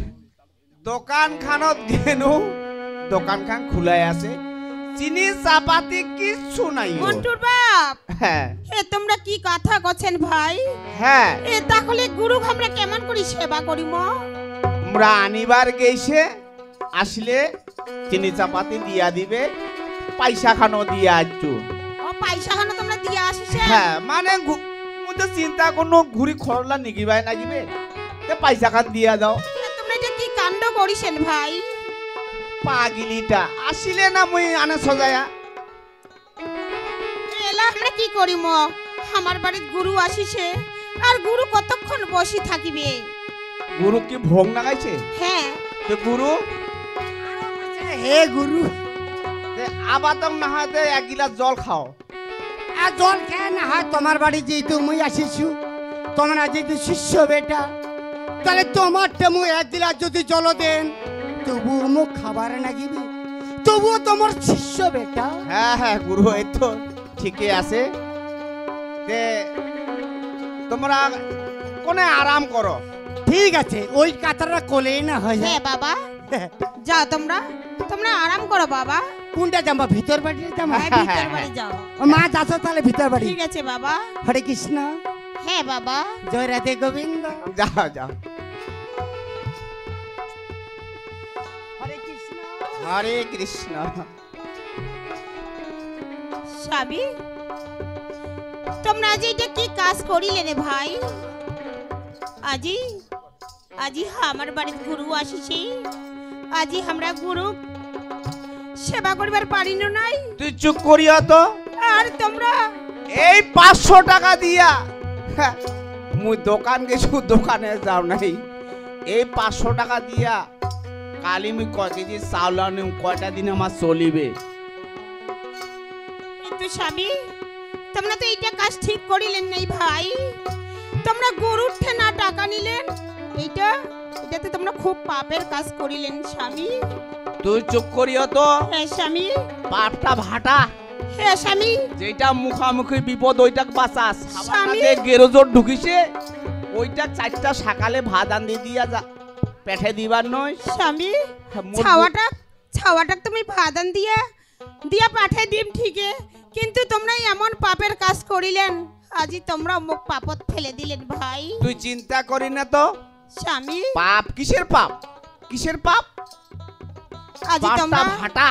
Speaker 4: দোকান খানত গেনু, দোকান খান খোলাই আছে, চিনি চাপাতি কিছু নাই।
Speaker 3: মন্টুর বাপ বাপ
Speaker 4: হ্যাঁ
Speaker 3: এ তোমরা কি কথা করছেন ভাই
Speaker 4: হ্যাঁ
Speaker 3: এ তাহলে গুরু আমরা কেমন করি সেবা করিম
Speaker 4: আমরা আনিবার গেছে আসলে চিনি চাপাতি দিয়া দিবে পয়সা খানো দিয়ে আসছো
Speaker 3: ও পয়সা খানো তোমরা দিয়ে আসিস
Speaker 4: হ্যাঁ মানে মুঝে চিন্তা কোনো ঘুরি খরলা নিগিবাই নাগিবে তে পয়সা খান দিয়া দাও
Speaker 3: তোমরা এটা কি কাণ্ড করিছেন ভাই
Speaker 4: পাগিলিটা আসিলে না মুই আনে সজায়া
Speaker 3: এলা আমরা কি করিম আমার বাড়ির গুরু আসিছে আর গুরু কতক্ষণ বসি থাকিবে
Speaker 4: গুরু কি ভোগ নাগাইছে
Speaker 3: হ্যাঁ
Speaker 4: তো গুরু
Speaker 2: হে গুরু
Speaker 4: তে আবাতং না হাতে এক গিলাস জল খাও
Speaker 2: আর জল খেয়ে না হয় তোমার বাড়ি যেহেতু মুই আসিছু তোমরা যেহেতু শিষ্য বেটা তাহলে তোমার টেমু এক গিলাস যদি জল দেন তবুও মুখ খাবার নাগিবে তবুও তোমার শিষ্য বেটা
Speaker 4: হ্যাঁ হ্যাঁ গুরু এই তো ঠিকই আছে তে তোমরা কোনে আরাম করো
Speaker 2: ঠিক আছে ওই কাতারটা কোলেই না হয়
Speaker 3: হ্যাঁ বাবা যাও তোমরা তোমরা আরাম করো বাবা
Speaker 2: কোনটা যাবা ভিতর বাড়ি যাবা
Speaker 3: হ্যাঁ ভিতর বাড়ি যাও
Speaker 2: মা যাচ্ছ তাহলে ভিতর বাড়ি
Speaker 3: ঠিক আছে বাবা
Speaker 2: হরে কৃষ্ণ
Speaker 3: হ্যাঁ বাবা
Speaker 2: জয় রাধে গোবিন্দ
Speaker 4: যাও যাও
Speaker 2: হরে কৃষ্ণ
Speaker 4: হরে কৃষ্ণ
Speaker 3: স্বামী তোমরা আজ এটা কি কাজ করিলে রে ভাই আজি আজি আমার বাড়ির গুরু আসিছে আজি আমরা গুরু সেবা করিবার পারি না নাই
Speaker 4: তুই চুপ করিয়া তো
Speaker 3: আর তোমরা
Speaker 4: এই 500 টাকা দিয়া হ্যাঁ, মুই দোকান গেছু দোকানে যাও নাই এই 500 টাকা দিয়া কালি মুই কয় কেজি চাউল আনিম কয়টা দিন আমার চলিবে
Speaker 3: কিন্তু স্বামী তোমরা তো এইটা কাজ ঠিক করিলেন নাই ভাই তোমরা গরুর ঠেনা টাকা নিলেন এইটা এটাতে তোমরা খুব পাপের কাজ করিলেন স্বামী
Speaker 4: তুই চুপ করিয়া তো
Speaker 3: হ্যাঁ স্বামী
Speaker 4: পাপটা ভাটা
Speaker 3: হ্যাঁ স্বামী
Speaker 4: যেটা মুখামুখি বিপদ ওইটা বাঁচাস
Speaker 3: স্বামী।
Speaker 4: গেরোজোর ঢুকিছে ওইটা 4টা সকালে ভাত আনি দিয়া যা পেঠে দিবার নয়
Speaker 3: স্বামী
Speaker 4: মোর
Speaker 3: ছাওয়াটা তুমি ভাদান দিয়া দিয়া পাঠিয়ে দিম ঠিকই কিন্তু তোমরা এমন পাপের কাজ করিলেন আজি তোমরা মুখ পাপত ফেলে দিলেন ভাই
Speaker 4: তুই চিন্তা করি না তো
Speaker 3: স্বামী
Speaker 4: পাপ কিসের পাপ কিসের পাপ
Speaker 3: আজি
Speaker 4: পাপটা
Speaker 3: তোমরা
Speaker 4: ভাটা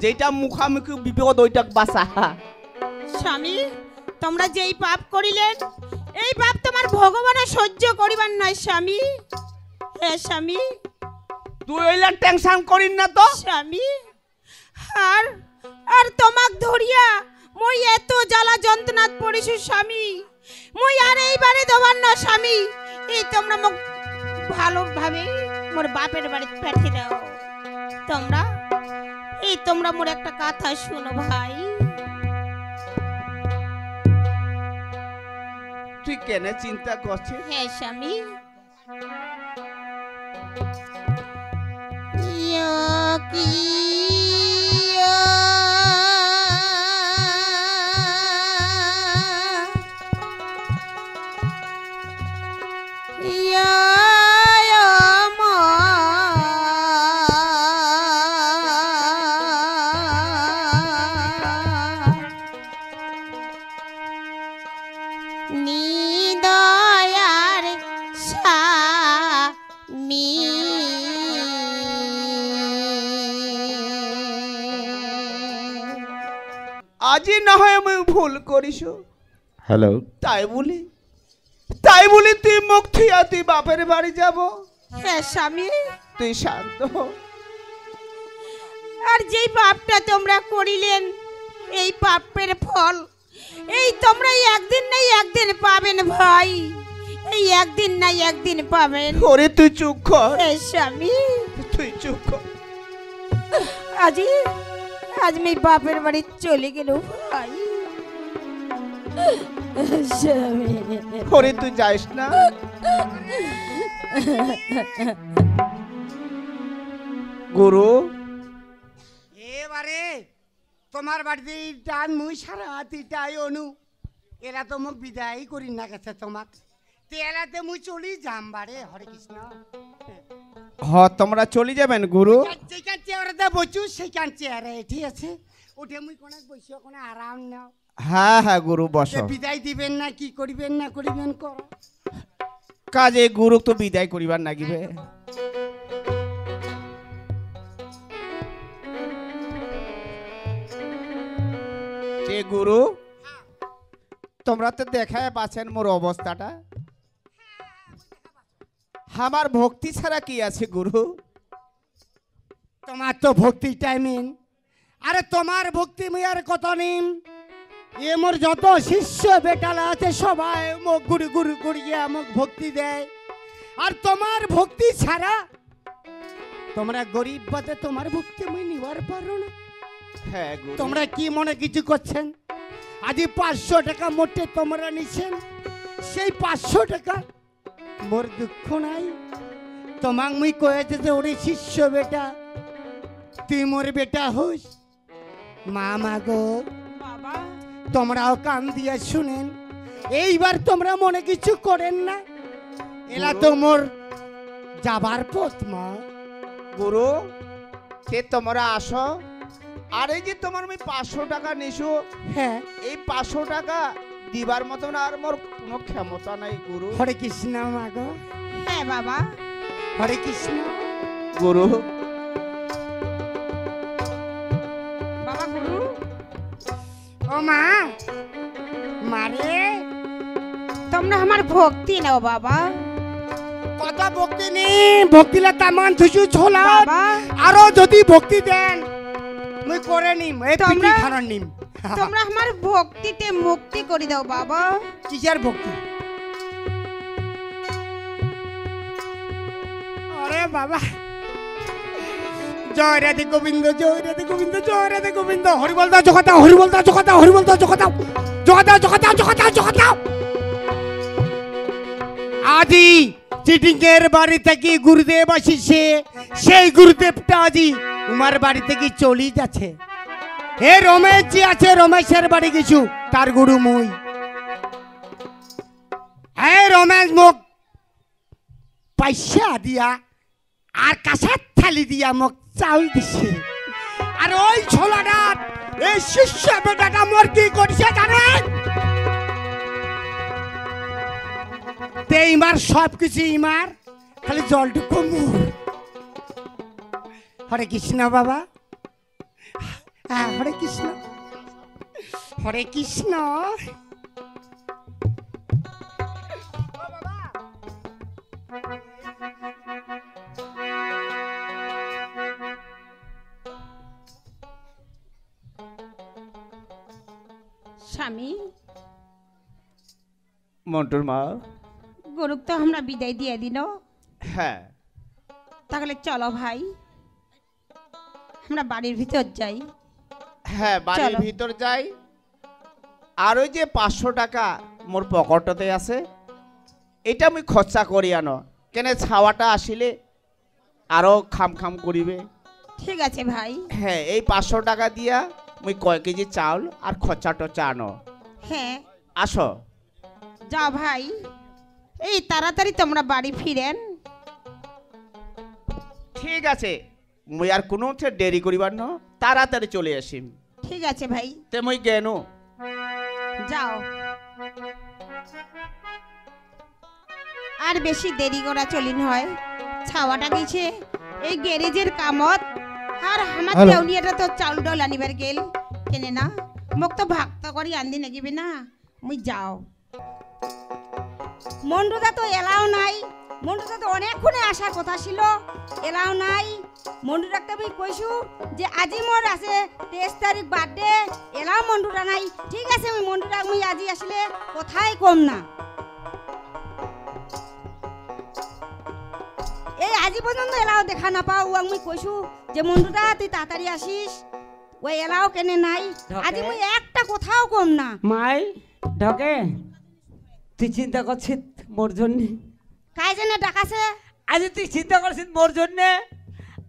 Speaker 4: যেটা মুখামুখি বিপদ ওইটা বাঁচা
Speaker 3: স্বামী তোমরা যেই পাপ করিলেন এই পাপ তোমার ভগবানের সহ্য করিবার নয় স্বামী হ্যাঁ স্বামী
Speaker 4: তুই ওইলা টেনশন করিস না তো
Speaker 3: স্বামী আর আর তোমাক ধরিয়া মই এত জ্বালা যন্ত্রণাত পড়িছু স্বামী মই আর এইবারে দেবার না স্বামী এই তোমরা মোক ভালোভাবে মোর বাপের বাড়িতে পাঠিয়ে দাও তোমরা এই তোমরা মোর একটা কথা শুনো ভাই
Speaker 4: তুই কেন চিন্তা করছিস
Speaker 3: হ্যাঁ স্বামী ইয়া কি নিদয়ার স্বামী
Speaker 4: আজি না হয় আমি ভুল করিস
Speaker 1: হ্যালো
Speaker 4: তাই বলি তুই মুখ থিয়া তুই বাপের বাড়ি যাব
Speaker 3: হ্যাঁ স্বামী
Speaker 4: তুই শান্ত হ।
Speaker 3: আর যেই পাপটা তোমরা করিলেন এই পাপের ফল এই তোমরা একদিন নাই একদিন পাবেন ভাই এই একদিন নাই একদিন পাবেন
Speaker 4: ওরে তুই চুপ কর
Speaker 3: হ্যাঁ স্বামী
Speaker 4: তুই চুপ কর
Speaker 3: আজ আমি বাপের বাড়ি চলে গেল ভাই স্বামী
Speaker 4: ওরে তুই যাইস না গুরু
Speaker 2: এবারে তোমার বাড়িতে টান মুই সারা হাতিটাই অনু এরা তো মোক বিদায় করি না গেছে তোমাক তেলাতে মুই চলি যাম বারে হরে কৃষ্ণ
Speaker 4: হ তোমরা চলে যাবেন গুরু
Speaker 2: যেখান চেয়ারে বসু সেইখান চেয়ারে ঠিক আছে উঠে মুই কোনে বসিও কোনে আরাম নাও
Speaker 4: হ্যাঁ হ্যাঁ গুরু
Speaker 2: তে
Speaker 4: বসো।
Speaker 2: বিদায় দিবেন না কি করিবেন না করিবেন কর।
Speaker 4: কাজে গুরু তো বিদায় করিবার নাগিবে। যে গুরু তোমরা তো দেখায় পাচ্ছেন মোর অবস্থাটা। আমার ভক্তি ছাড়া কি আছে গুরু?
Speaker 2: তোমার তো ভক্তি টাইমিং। আরে তোমার ভক্তি মুই আর কত নিম। এ মোর যত শিষ্য বেটালা আছে সবাই মোক গুরু গুরু করিয়া মোক ভক্তি দেয়। আর তোমার ভক্তি ছাড়া তোমরা গরিব বাদে তোমার ভক্তি মুই নিবার পারো না।
Speaker 4: হ্যাঁ গুরু।
Speaker 2: তোমরা কি মনে কিছু করছেন? আজি 500 টাকা মোটে তোমরা নিছেন, সেই 500 টাকা মোর দুঃখ নাই। তোমাক মুই কয়েছে যে ওরে শিষ্য বেটা তুই মোর বেটা হোস। মা মাগো
Speaker 3: বাবা
Speaker 2: তোমরাও কান দিয়ে শুনেন, এইবার তোমরা মনে কিছু করেন না। এলা তো মোর যাবার পথ মা।
Speaker 4: গুরু সে তোমরা আসো। আর এই যে তোমার আমি 500 টাকা নিছো,
Speaker 2: হ্যাঁ
Speaker 4: এই 500 টাকা দিবার মতন আর মোর কোনো ক্ষমতা নাই গুরু।
Speaker 2: হরে কৃষ্ণ মাগো,
Speaker 3: হ্যাঁ বাবা
Speaker 2: হরে কৃষ্ণ।
Speaker 4: গুরু
Speaker 3: বাবা গুরু
Speaker 2: ও মা মারে
Speaker 3: তোমরা আমার ভক্তি নাও বাবা।
Speaker 2: কত ভক্তি নেই, ভক্তিলা তামান থুসু ছোলা।
Speaker 3: বাবা
Speaker 2: আরো যদি ভক্তি দেন মুই করে নিম, এই পিঠি
Speaker 3: তোমরা-
Speaker 2: খানার নিম।
Speaker 3: তোমরা আমার ভক্তিতে মুক্তি করে দাও বাবা।
Speaker 2: কিসের ভক্তি? আরে বাবা জয় রাধে গোবিন্দ, জয় রাধে গোবিন্দ, জয় রাধে গোবিন্দ। হরি বল দাও জগতা, হরি বল দাও জগতা, হরি বল দাও জগতা, জগতা জগতা জগতা জগতা। আজি চিটিং এর বাড়ি থেকে গুরুদেব আসিছে, সেই গুরুদেবটা আজি তোমার বাড়ি থেকে চলি যাচ্ছে। হে রমেশ জি আছে, রমেশের বাড়ি কিছু তার গুরু মুই। হে রমেশ মোক পয়সা দিয়া আর কাঁসার থালি দিয়া মোক চাউল দিছে। আর ওই ছোলাটা এই শিষ্য বেটাটা মোর কি করছে জানেন? তে ইমার সব কিছু ইমার, খালি জলটুকু মুর। হরে কৃষ্ণ বাবা, হ্যাঁ হরে কৃষ্ণ, হরে কৃষ্ণ।
Speaker 3: স্বামী
Speaker 4: মন্টুর মা।
Speaker 3: গরুক তো আমরা বিদায় দিয়ে দিল,
Speaker 4: হ্যাঁ
Speaker 3: তাহলে চলো ভাই আমরা বাড়ির ভিতর যাই।
Speaker 4: হ্যাঁ বাড়ির
Speaker 3: চলো।
Speaker 4: ভিতর যাই। আর ওই যে 500 টাকা মোর পকেটতে আছে, এটা আমি খরচা করি আনো কেন ছাওয়াটা আসিলে আরো খাম খাম করিবে।
Speaker 3: ঠিক আছে ভাই।
Speaker 4: হ্যাঁ এই 500 টাকা দিয়া মুই কয় কেজি চাউল আর খরচা টচা আনো।
Speaker 3: হ্যাঁ
Speaker 4: আসো।
Speaker 3: যাও ভাই, এই তাড়াতাড়ি তোমরা বাড়ি ফিরেন।
Speaker 4: ঠিক আছে মুই আর কোনো দেরি করিবার ন, তাড়াতাড়ি চলে আসিম।
Speaker 3: ঠিক আছে ভাই
Speaker 4: তে মুই গেনু।
Speaker 3: যাও। আর বেশি দেরি করা চলিন হয়, ছাওয়াটা গেছে এই গ্যারেজের কামত। আর আমার
Speaker 1: হ্যালো।
Speaker 3: দেউনিয়াটা তো চাউল ডাল আনিবার গেল কেনে না, মোক তো ভাগতা করি আনদি নাগিবে না। মুই যাও। মন্ডুদা তো এলাও নাই, মন্ডুদা তো অনেকক্ষণে আসার কথা ছিল, এলাও নাই। মন্ডুদাকে আমি কইছু যে আজি মোর আছে 23 তারিখ বার্থডে, এলাও মন্ডুদা নাই। ঠিক আছে আমি মন্ডুদা মুই আজি আসলে কোথায় কম না। এই আজি পর্যন্ত এলাও দেখা না পাও, ও আমি কইছু যে মন্ডুদা তুই তাড়াতাড়ি আসিস, ওই এলাও কেনে নাই। আজি মুই একটা কোথাও কম না।
Speaker 5: মাই ঢকে তুই চিন্তা করছিস মোর জন্য?
Speaker 3: কাই জেনে ডাকাছে?
Speaker 5: আজ তুই চিন্তা করছিস মোর জন্য?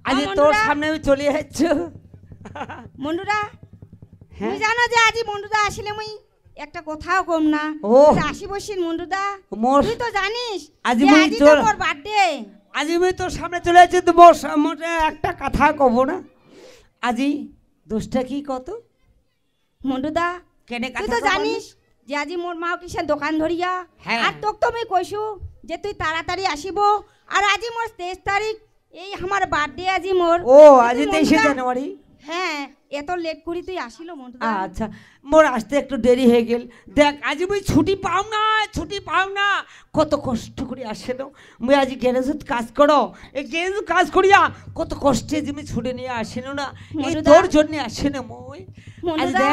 Speaker 5: আজ
Speaker 3: মন্টুদা।
Speaker 5: তোর সামনে আমি চলে যাচ্ছি।
Speaker 3: মন্ডুদা
Speaker 5: হ্যাঁ?
Speaker 3: তুই জানো যে আজি মন্ডুদা আসলে মুই একটা কোথাও কম না।
Speaker 5: ও।
Speaker 3: আসি বসিন মন্ডুদা,
Speaker 5: মোর
Speaker 3: তুই তো জানিস
Speaker 5: আজি
Speaker 3: যে
Speaker 5: মুই
Speaker 3: আজি তো
Speaker 5: তোর-
Speaker 3: মোর বার্থডে।
Speaker 5: আজি আমি তোর সামনে চলে যাচ্ছি, তো মোর সামনে একটা কথা কব না। আজি দোষটা কি কত?
Speaker 3: মন্ডুদা
Speaker 5: কেনে
Speaker 3: তুই তো জানিস যে আজি মোর মা কিসের দোকান ধরিয়া
Speaker 5: হ্যাঁ।
Speaker 3: আর তোক তো আমি কইছু যে তুই তাড়াতাড়ি আসিব আর আজি মোর 23 তারিখ এই আমার বার্থডে আজি মোর
Speaker 5: ও আজি 23 জানুয়ারি
Speaker 3: হ্যাঁ এত লেট করি তুই আসিল মন্টুদা
Speaker 5: আচ্ছা মোর আসতে একটু দেরি হয়ে গেল দেখ আজ মুই ছুটি পাও না কত কষ্ট করে আসে না মুই আজ গ্যারেজত কাজ করো এই গ্যারেজ কাজ করিয়া কত কষ্টে যে মুই ছুটি নিয়ে আসেন না এই
Speaker 3: মনুদা।
Speaker 5: তোর জন্য আসে না মুই আজ
Speaker 3: মনুদা।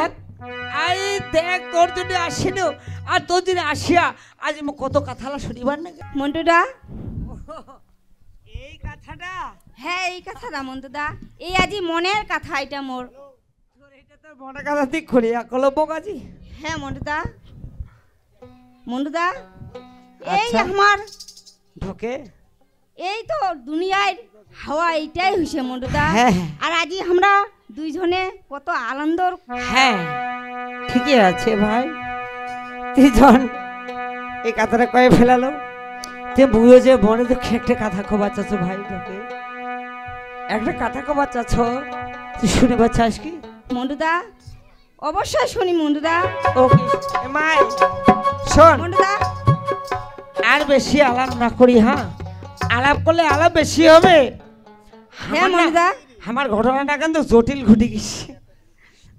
Speaker 5: দেখ তোর জন্য আসে না আর তোর জন্য আসিয়া আজ মু কত কথালা শুনিবার না
Speaker 3: মন্টুদা
Speaker 5: এই কথাটা
Speaker 3: হ্যাঁ এই কথাটা মন্টুদা এই আজি মনের কথা এটা মোর
Speaker 5: তোর এটা তোর মনে কথা ঠিক খুলিয়া কলব কাজি
Speaker 3: হ্যাঁ মন্টুদা এই
Speaker 5: আচ্ছা।
Speaker 3: আমার
Speaker 5: ঢোকে
Speaker 3: এই তো দুনিয়ার হাওয়া এইটাই হইছে মন্টুদা
Speaker 5: হ্যাঁ, হ্যাঁ।
Speaker 3: আর আজি আমরা দুইজনে কত আনন্দর
Speaker 5: হ্যাঁ ঠিকই আছে ভাই তুইজন এই কথাটা কয়ে ফেলালো তে বুঝো যে বনে তো একটা কথা খবর চাচ্ছ ভাই তোকে একটা কথা খবর চাচ্ছ তুই শুনিবার চাস কি
Speaker 3: মন্টুদা অবশ্যই শুনি মন্টুদা
Speaker 5: ওকে মাই শোন
Speaker 3: মন্টুদা
Speaker 5: আর বেশি আলাপ না করি হ্যাঁ আলাপ করলে আলাপ বেশি হবে
Speaker 3: হ্যাঁ
Speaker 5: আমার না-
Speaker 3: মন্টুদা
Speaker 5: আমার ঘটনাটা কিন্তু জটিল ঘটে গেছে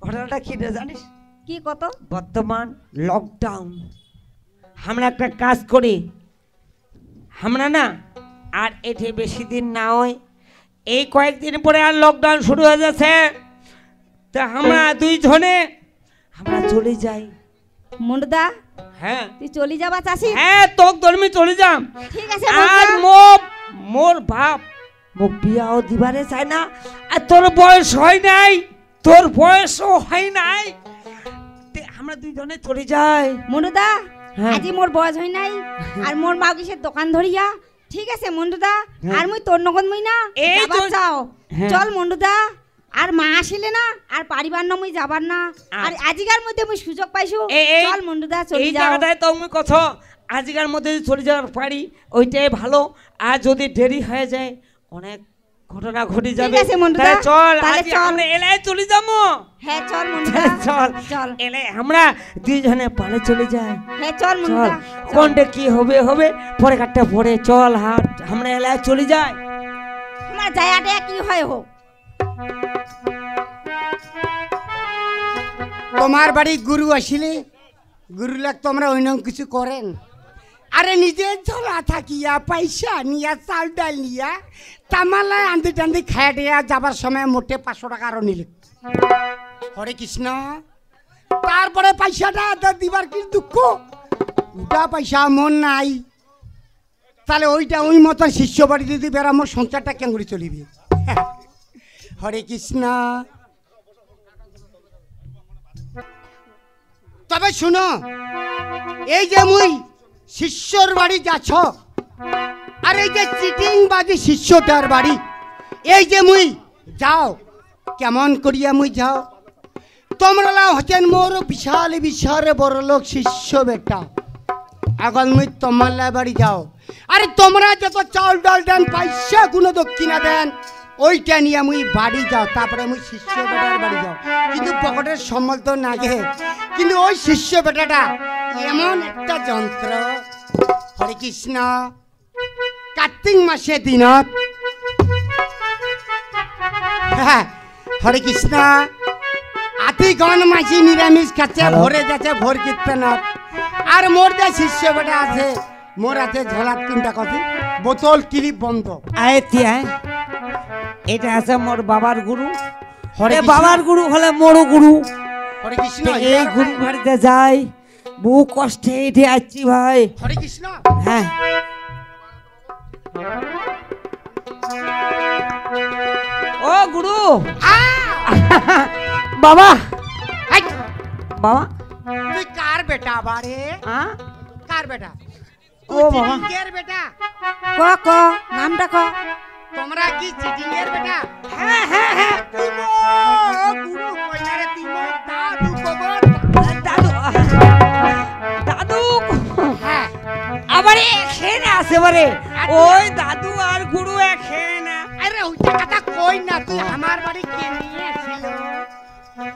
Speaker 5: ঘটনাটা কি রে জানিস
Speaker 3: কি কত
Speaker 5: বর্তমান লকডাউন আমরা একটা কাজ করি আমরা না আর এটি বেশি দিন না হয় এই কয়েকদিন পরে আর লকডাউন শুরু হয়ে যাচ্ছে তা আমরা দুইজনে আমরা চলে যাই
Speaker 3: মন্টুদা
Speaker 5: হ্যাঁ
Speaker 3: তুই চলি যাবা চাষি
Speaker 5: হ্যাঁ তোক ধর্মী চলে যাম
Speaker 3: ঠিক আছে
Speaker 5: আর
Speaker 3: মন্টুদা।
Speaker 5: মোর বাপ মোক বিয়াও দিবারে চায় না আর তোর বয়স হয় নাই তোর বয়সও হয় নাই তে আমরা দুইজনে চলে যাই
Speaker 3: মন্টুদা
Speaker 5: হ্যাঁ।
Speaker 3: আজি মোর বয়স হয় নাই আর মোর মা কিসের দোকান ধরিয়া ঠিক আছে মন্টুদা আর মুই তোর নগদ মুই না
Speaker 5: এই
Speaker 3: যাবার
Speaker 5: তো-
Speaker 3: চাও
Speaker 5: হ্যাঁ।
Speaker 3: চল মন্টুদা আর মা আসিলে না আর পারিবার না মুই যাবার না আর আজিকার মধ্যে মুই সুযোগ পাইছো চল মন্টুদা চলি
Speaker 5: এই
Speaker 3: যাও
Speaker 5: জায়গাটায় তো আমি কথা আজকের মধ্যে যদি চলে যাওয়ার পারি ওইটাই ভালো আর যদি দেরি হয়ে যায় অনেক ঘটনা ঘটে যাবে
Speaker 3: আছে মন্টুদা,
Speaker 5: তাহলে চল
Speaker 3: তাহলে
Speaker 5: আজ
Speaker 3: চল।
Speaker 5: আমরা এলাই চলে যাবো
Speaker 3: হ্যাঁ চল মন্টুদা
Speaker 5: চল
Speaker 3: চল
Speaker 5: এলে আমরা দুইজনে পালে চলে যাই
Speaker 3: হ্যাঁ চল
Speaker 5: চল
Speaker 3: মন্টুদা
Speaker 5: কোনটা কি হবে হবে পরে কাটটা পরে চল হাট আমরা এলাই চলে যাই
Speaker 3: আমার জায়াটা কি হয় হোক
Speaker 2: তোমার বাড়ি গুরু আসিলে গুরু লাগ তোমরা অন্য কিছু করেন আরে নিজে ঝোলা থাকিয়া পয়সা নিয়া চাল ডাল নিয়া তামালায় আন্দি টান্দি খায় দিয়া যাবার সময় মোটে 500 টাকা আরো নিলে হরে কৃষ্ণ তারপরে পয়সাটা দিবার কি দুঃখ ওটা পয়সা মন নাই তাহলে ওইটা ওই মতো শিষ্য বাড়ি যদি বেড়া আমার সংসারটা কেঙ্গুড়ি চলিবে হরে কৃষ্ণ তবে শুনো এই যে মুই শিষ্যর বাড়ি যাচ্ছ আর এই যে চিটিং বাজি শিষ্যটার বাড়ি এই যে মুই যাও কেমন করিয়া মুই যাও তোমরা হচ্ছেন মোর বিশাল বিশাল বড় লোক শিষ্য বেটা এখন মুই তোমার বাড়ি যাও আরে তোমরা যত চাউল ডাল দেন পয়সা কোনো দক্ষিণা দেন ওইটা নিয়ে মুই বাড়ি যাও তারপরে মুই শিষ্য বেটার বাড়ি যাও কিন্তু পকেটের সম্বল তো নাগে কিন্তু ওই শিষ্য বেটাটা এমন একটা যন্ত্র হরে কৃষ্ণ কার্তিক মাসে দিনত হ্যাঁ, হরে কৃষ্ণ আতি গণ মাসি নিরামিষ খাচ্ছে ভরে যাচ্ছে ভোর কীর্তনত আর মোর যে শিষ্য বেটা আছে মোর আছে ঝোলাত তিনটা কফি বোতল ক্লিপ বন্ধ
Speaker 5: আয় তিয়ায় এটা আছে মোর বাবার গুরু
Speaker 2: হরে
Speaker 5: এ
Speaker 2: কৃষ্ণ।
Speaker 5: বাবার গুরু হলে মোরও গুরু
Speaker 2: হরে কৃষ্ণ
Speaker 5: তো এই গুরু বাড়িতে যাই বহু কষ্টে এঠে আসছি ভাই
Speaker 2: হরে কৃষ্ণ
Speaker 5: হ্যাঁ ও গুরু বাবা
Speaker 2: এই,
Speaker 5: বাবা
Speaker 2: তুই কার বেটা বারে
Speaker 5: হ্যাঁ
Speaker 2: কার বেটা
Speaker 5: ও বাবা
Speaker 2: চিটিংয়ের বেটা
Speaker 3: ক ক নামটা ক
Speaker 2: তোমরা কি চিটিংয়ের বেটা
Speaker 5: হ্যাঁ হ্যাঁ হ্যাঁ
Speaker 2: তুই মো গুরু কইনা রে তুই মো দাদু কবর
Speaker 5: দাদু দাদু
Speaker 2: হ্যাঁ
Speaker 5: আবার এখানে আসে বারে ওই দাদু আর গুরু এখানে
Speaker 2: আরে ওইটা কথা কই না তুই আমার বাড়ি কে নিয়ে আসিল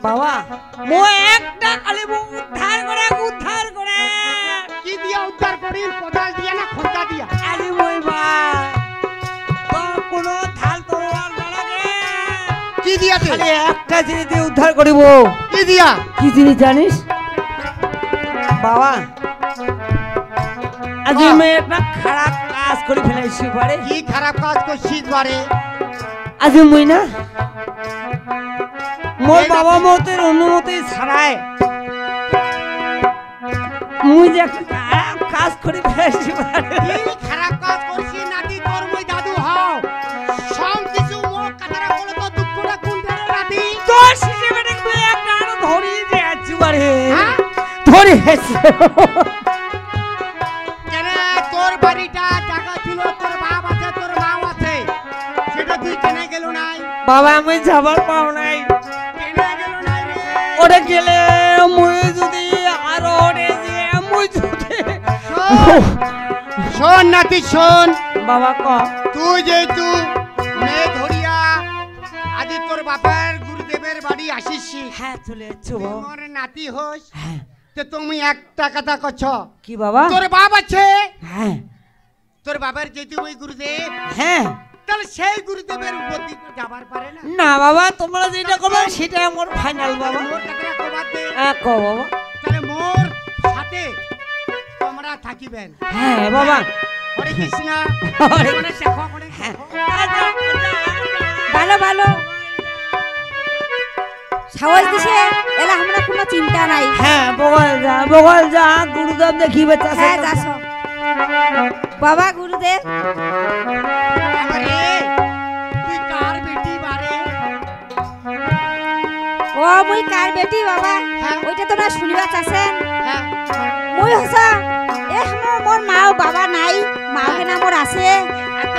Speaker 5: বাবা মো একটা খালি উদ্ধার করে
Speaker 2: কি দিয়া উদ্ধার করি? কোদাল দিয়া না খোঁজা দিয়া?
Speaker 5: আরে মই বা তো কোনো থাল তরোয়াল না লাগে
Speaker 2: কি দিয়াতে?
Speaker 5: খালি একটা জিনিস দিয়ে উদ্ধার করিব।
Speaker 2: কি দিয়া?
Speaker 5: কি জিনিস জানিস বাবা? আজ আমি একটা খারাপ কাজ করে ফেলেছি পারে।
Speaker 2: কি খারাপ কাজ করছিস বারে?
Speaker 5: আজ মুই না মোর বাবা মতের অনুমতি ছাড়াই মুই যে একটা খারাপ কাজ করে ফেলেছি পারে।
Speaker 2: কি খারাপ কাজ করছিস নাতি? তোর মই দাদু হও, সব কিছু মোর কাটারা বলে তো দুঃখটা কোন রে নাতি?
Speaker 5: তোর শিশে বেটে তুই একটা আরো ধরি যে আছি পারে।
Speaker 2: হ্যাঁ?
Speaker 5: ধরে হেছে
Speaker 2: কেন তোর বাড়িটা টাকা ছিল, তোর বাপ আছে, তোর মাও আছে, সেটা তুই কেন গেল নাই?
Speaker 5: বাবা আমি যাবার পাও নাই।
Speaker 2: কেন গেল নাই রে?
Speaker 5: ওরে গেলে মুই যদি আরো ওরে যে মুই যদি
Speaker 2: শোন, শোন নাতি শোন,
Speaker 5: বাবা ক
Speaker 2: তুই যেহেতু মেয়ে ধরিয়া আদি তোর বাপের গুরুদেবের বাড়ি আসিস,
Speaker 5: হ্যাঁ চলে যাচ্ছ
Speaker 2: মোর নাতি হোস,
Speaker 5: হ্যাঁ
Speaker 2: তো তুমি একটা কথা কছ,
Speaker 5: কি বাবা?
Speaker 2: তোর বাপ আছে,
Speaker 5: হ্যাঁ
Speaker 2: তোর বাবার যেহেতু ওই গুরুদেব,
Speaker 5: হ্যাঁ
Speaker 2: তাহলে সেই গুরুদেবের উপর যাবার পারে না?
Speaker 5: না বাবা তোমরা যেটা করবে সেটা আমার ফাইনাল বাবা।
Speaker 2: মোর কথাটা কবার দে,
Speaker 5: ক বাবা।
Speaker 2: তাহলে মোর সাথে তোমরা থাকিবেন।
Speaker 5: হ্যাঁ বাবা।
Speaker 2: হরে কৃষ্ণ,
Speaker 5: হরে
Speaker 2: মনে শেখো, মনে
Speaker 5: হ্যাঁ
Speaker 2: শেখো।
Speaker 3: ভালো ভালো সাহস দিছে, এলা আমরা কোনো চিন্তা নাই।
Speaker 5: হ্যাঁ বগল যা গুরুদেব দেখিবে চাষে।
Speaker 3: হ্যাঁ যাস বাবা গুরুদেব।
Speaker 2: আরে তুই কার বেটি বারে?
Speaker 3: ও মুই কার বেটি বাবা?
Speaker 2: হ্যাঁ।
Speaker 3: ওইটা তোমরা শুনিবা চাচ্ছেন?
Speaker 2: হ্যাঁ,
Speaker 3: মুই হসা এ মোর মা বাবা নাই, মাকে নাম মোর আছে।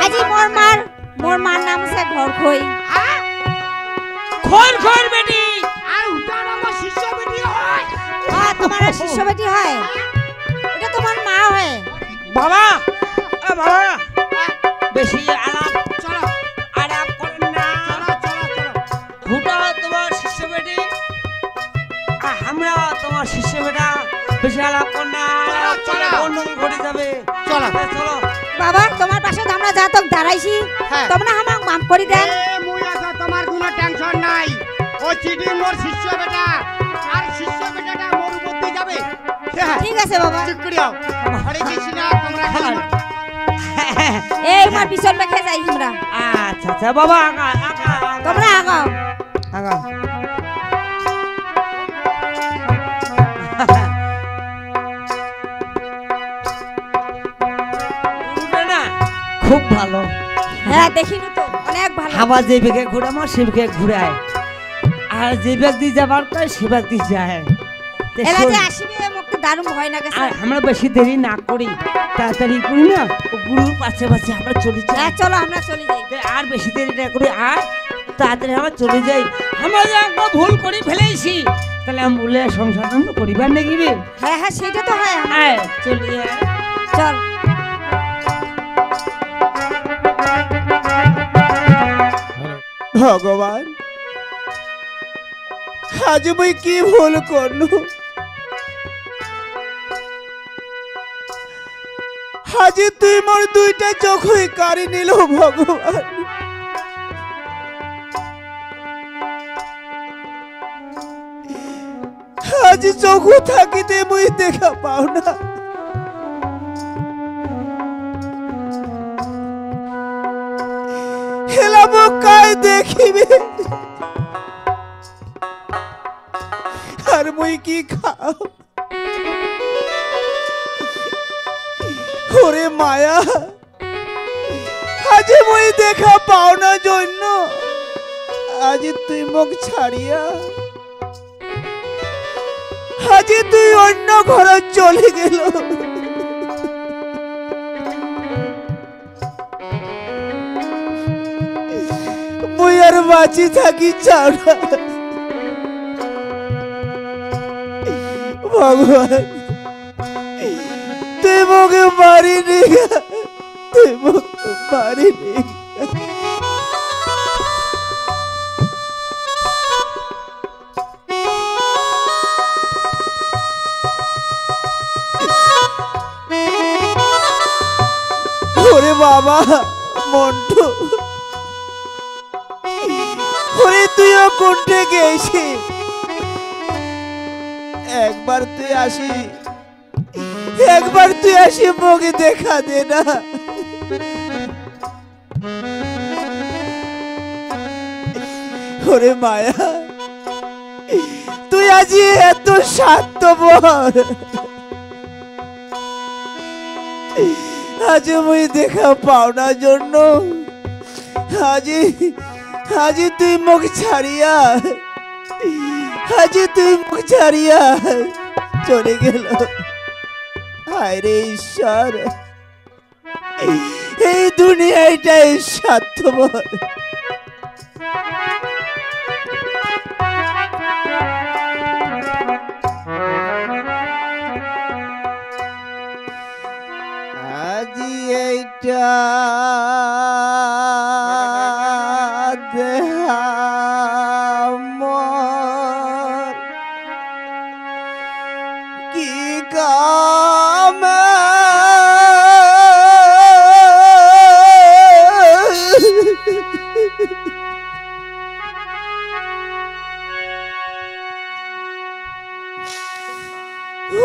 Speaker 3: আজি মোর মার নাম আছে ঘরখই।
Speaker 2: হ্যাঁ,
Speaker 5: খোর বেটি।
Speaker 2: আর উঠার আমার শিষ্য বেটি হয়।
Speaker 3: তোমার শিষ্য বেটি হয়? ওটা তোমার মা হয়।
Speaker 5: বাবা বাবা বেশি আলাপ
Speaker 2: চলো
Speaker 5: করেন না।
Speaker 2: চলো চলো চলো,
Speaker 5: ঘুটা তোমার শিষ্য বেটি, আমরা তোমার শিষ্য বেটা, বেশি আলাপ কর না।
Speaker 2: চলো, চলো।
Speaker 5: অন্য ঘটে যাবে।
Speaker 2: চলো।
Speaker 5: চলো
Speaker 3: বাবা তোমার পাশে আমরা যা তক দাঁড়াইছি,
Speaker 2: হ্যাঁ।
Speaker 3: তোমরা আমাক মাফ করে দেন।
Speaker 2: এ মুই আছো, তোমার কোনো টেনশন নাই। ও চিঠি মোর শিষ্য বেটা, আর শিষ্য বেটাটা মোর উপর দিয়ে যাবে। হ্যাঁ,
Speaker 3: ঠিক আছে বাবা।
Speaker 2: চুপ করিও। হরে কৃষ্ণ, তোমরা খালি
Speaker 3: এই মার পিছন রেখে যাই আমরা।
Speaker 5: আচ্ছা আচ্ছা বাবা আগা
Speaker 3: তোমরা আগাও।
Speaker 5: আগা। না খুব ভালো।
Speaker 3: হ্যাঁ দেখিনি তো, অনেক ভালো।
Speaker 5: আবার যে বেগে ঘুরামো সে বেগে ঘুরায়, আর যে ব্যক্তি যাবার কয় সে ব্যক্তি যায়। তে
Speaker 3: এলা
Speaker 5: শোন,
Speaker 3: যে আসিবে মুক্তি দারুণ ভয় না গেছে।
Speaker 5: আর আমরা বেশি দেরি না করি, তাড়াতাড়ি করি না, ও গুরুর পাশে পাশে আমরা চলে যাই।
Speaker 3: হ্যাঁ চলো আমরা চলে যাই।
Speaker 5: তে আর বেশি দেরি না করি, আর তাড়াতাড়ি আমরা চলে যাই। আমরা যে একটা ভুল করে ফেলেছি, তাহলে আমি বলে সংশোধন তো করিবার নাকি রে?
Speaker 3: হ্যাঁ হ্যাঁ সেটা তো হয়।
Speaker 5: আয় চলি আয়।
Speaker 3: চল।
Speaker 4: ভগবান, আজ মুই কি ভুল করলু? আজ তুই মোর দুইটা চোখই কাড়ি নিল ভগবান। আজ চোখ থাকিতে মুই দেখা পাও না। হেলাম কায় দেখিবে, আর মুই কি খাও? ওরে মায়া, আজ মুই দেখা পাও না জন্য আজ তুই মুখ ছাড়িয়া আজ তুই অন্য ঘরে চলে গেল। মুই আর বাঁচি থাকি চাও না ভগবান। তুই মুখে মারিনি, তুই মুখে মারিনি। মন্টু, ওরে তুইও কোনটে গেছি, একবার তুই আসি মুখে দেখা দে না। ওরে মায়া, তুই আজি এত স্বার্থপর, আজ মুই দেখা পাওনার জন্য আজি তুই মুখ ছাড়িয়া চলে গেল। হায় রে ঈশ্বর, এই দুনিয়াটাই স্বার্থপর। আজি এইটা দেহা মোর কি কামে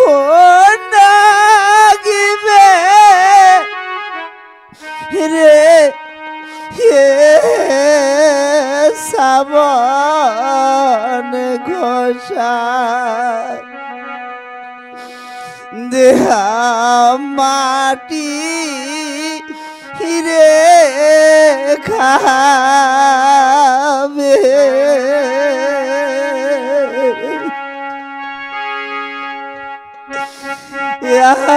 Speaker 4: ও নাগিবে রে হে সাবন ঘোষা দেহা মাটি রে খাবে।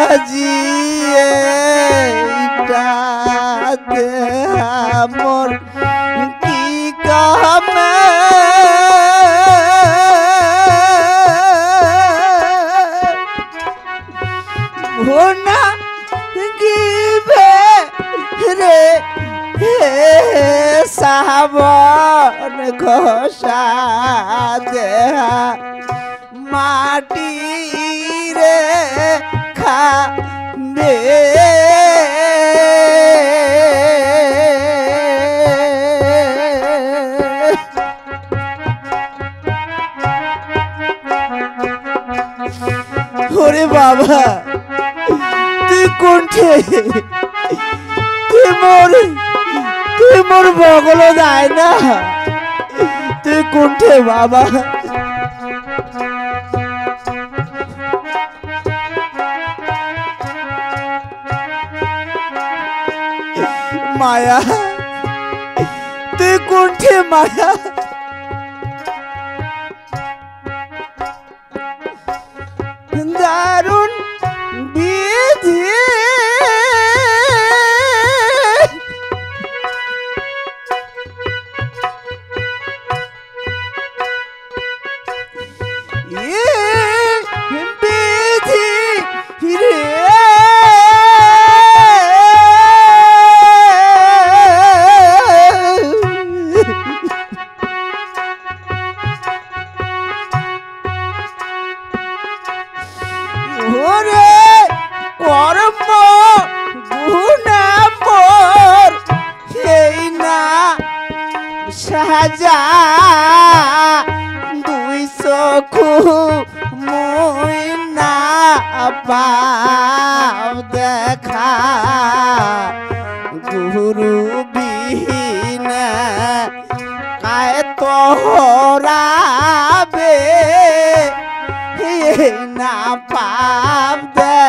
Speaker 4: আজি এইটা দেহা মোর কি কামে ভোনা গিবে রে হে সাবন ঘোষা দেহা মাটি রে খাবে। ওরে বাবা, তুই কোনঠে? তুই মোর বগল যায় না, তুই কোনঠে বাবা? মায়া, তুই কোনঠে মায়া? দারুণ বিধি বিধি রে ওরে কর্ম গুণা মোর সেই না সাজা দুই চকু মুই না পাও দেখা গুরু বিহীনে কায় তোরাবে না পাপ দে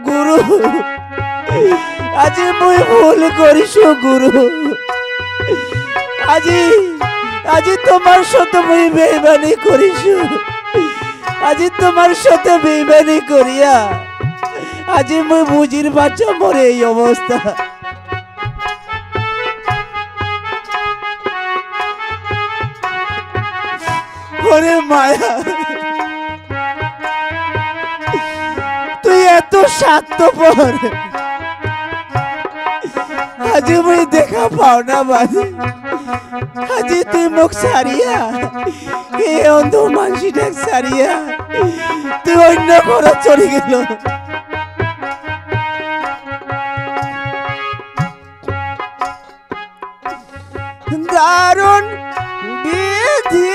Speaker 4: গুরু, আজি মুই ভুল করিছো গুরু, আজি তোমার সাথে মুই বেইমানি করিছো, আজি তোমার সাথে বেইমানি করিয়া আজি মুই বুঝির বাচ্চা মরে এই অবস্থা। ওরে মায়া, তুই এত স্বার্থপর, আজি মুই দেখা পাও না বাজে, আজি তুই মুখ সারিয়া এই অন্ধ মানসিটা সারিয়া
Speaker 6: তুই অন্য ঘরে চলে গেল। দারুণ বিধি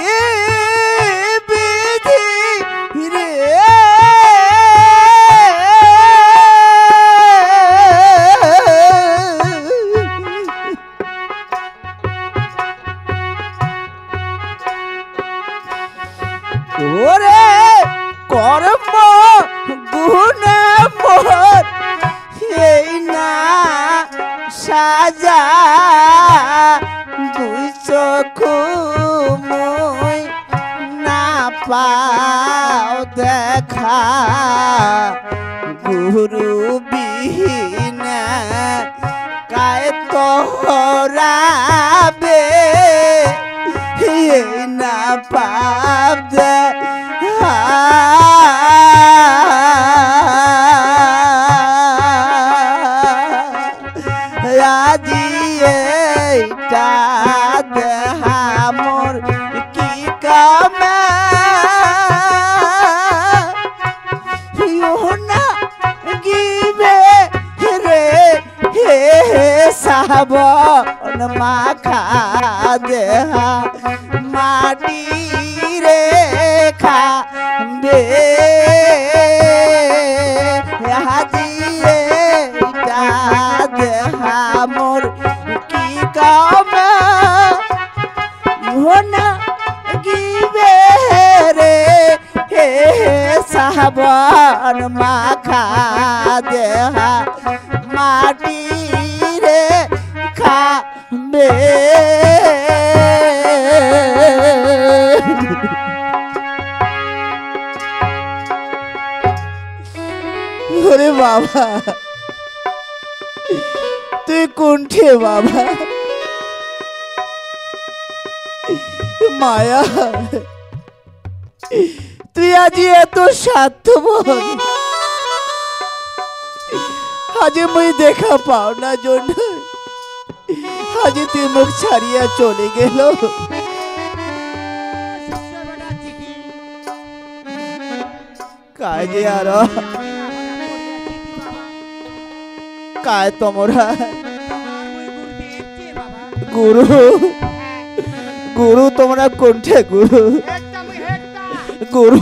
Speaker 6: এ বিধি রে ওরে কর্ম গুণে মোর এই না সাজা দুই চক্ষু মই না পাও দেখা গুরু বিহীনা কায় তোরাবে এই না পাপ দে আজি এইটা দেহা মোর কি কামে না গিবে রে হে সাবন মাখা দেহা মাটি রে খাবে হাজি এইটা দেহা মোর কি কামে না গিবে রে হে সাবন মাখা দেহা মাটি রে খাবে ওরে বাবা তুই কোনঠে বাবা মায়া তুই আজি এত স্বার্থপর আজি মুই দেখা পাও না জন্য আজি তুই মুখ ছাড়িয়া চলে গেল কাজে আর কায় তোমরা গুরু গুরু তোমরা কোনঠে গুরু গুরু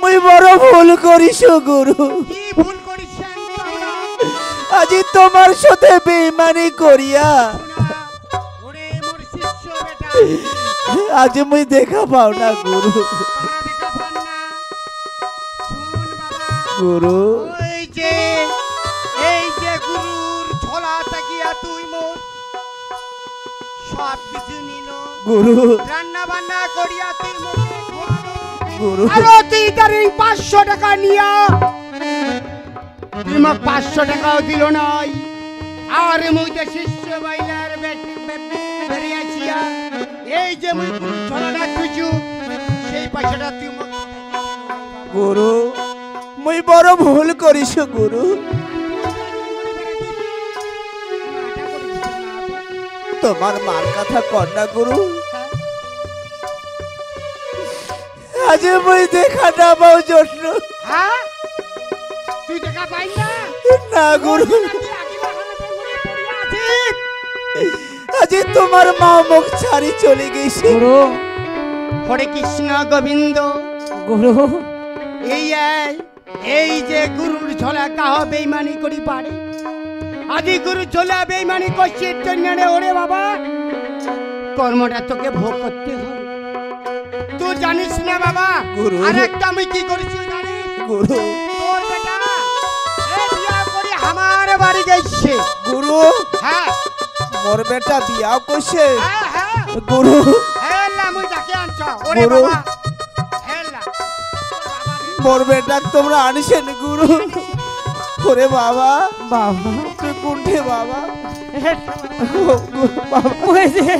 Speaker 6: মুই বড় ভুল করিস গুরু
Speaker 2: কি ভুল করিস
Speaker 6: আজি তোমার সাথে বেইমানি করিয়া
Speaker 2: ওরে মোর শিষ্য বেটা
Speaker 6: আজ মুই দেখা পাও না গুরু
Speaker 2: দেখা পান না শুন বাবা
Speaker 6: গুরু
Speaker 2: এই যে গুরুর ঝোলা তাকিয়া তুই মোর সব কিছু নিল
Speaker 6: গুরু
Speaker 2: রান্না বান্না করিয়া তুই মুখে খোয়ালো
Speaker 6: গুরু
Speaker 2: আরো তুই তার এই 500 টাকা নিয়া তুই মোক 500 টাকাও দিল নাই আর মুই যে শিষ্য বাইলার বেরিয়েছিয়া এই যে মুই ঝোলাটা খুঁজু সেই পয়সাটা তুই মোক
Speaker 6: গুরু মুই বড় ভুল করিস গুরু তোমার মার কথা কর না গুরু আজ মুই দেখা না পাও জন্য
Speaker 2: হ্যাঁ তুই দেখা পাই না
Speaker 6: না গুরু আজ তোমার মা মুখ ছাড়ি চলে গেছে
Speaker 5: গুরু
Speaker 2: হরে কৃষ্ণ গোবিন্দ
Speaker 5: গুরু
Speaker 2: এই যে গুরুর ঝোলা কাহ বেইমানি করি পারে আদি গুরু ঝোলা বেইমানি করছে জন্য ওরে বাবা কর্মটা তোকে ভোগ করতে হবে তুই জানিস না বাবা
Speaker 6: গুরু।
Speaker 2: আর একটা আমি কি করেছি জানিস
Speaker 6: গুরু
Speaker 2: তোর বেটা এই বিয়া করে আমার বাড়ি গেছে
Speaker 6: গুরু
Speaker 2: হ্যাঁ
Speaker 6: মোর বেটা বিয়া করছে
Speaker 2: হ্যাঁ হ্যাঁ
Speaker 6: গুরু
Speaker 2: হেলা মুই ডাকে আনছ ওরে
Speaker 6: গুরু।
Speaker 2: বাবা হেলা
Speaker 6: মোর বেটা তোমরা আনিছেন গুরু ওরে বাবা
Speaker 5: বাবা
Speaker 6: তুই কোনঠে বাবা
Speaker 5: মহেশে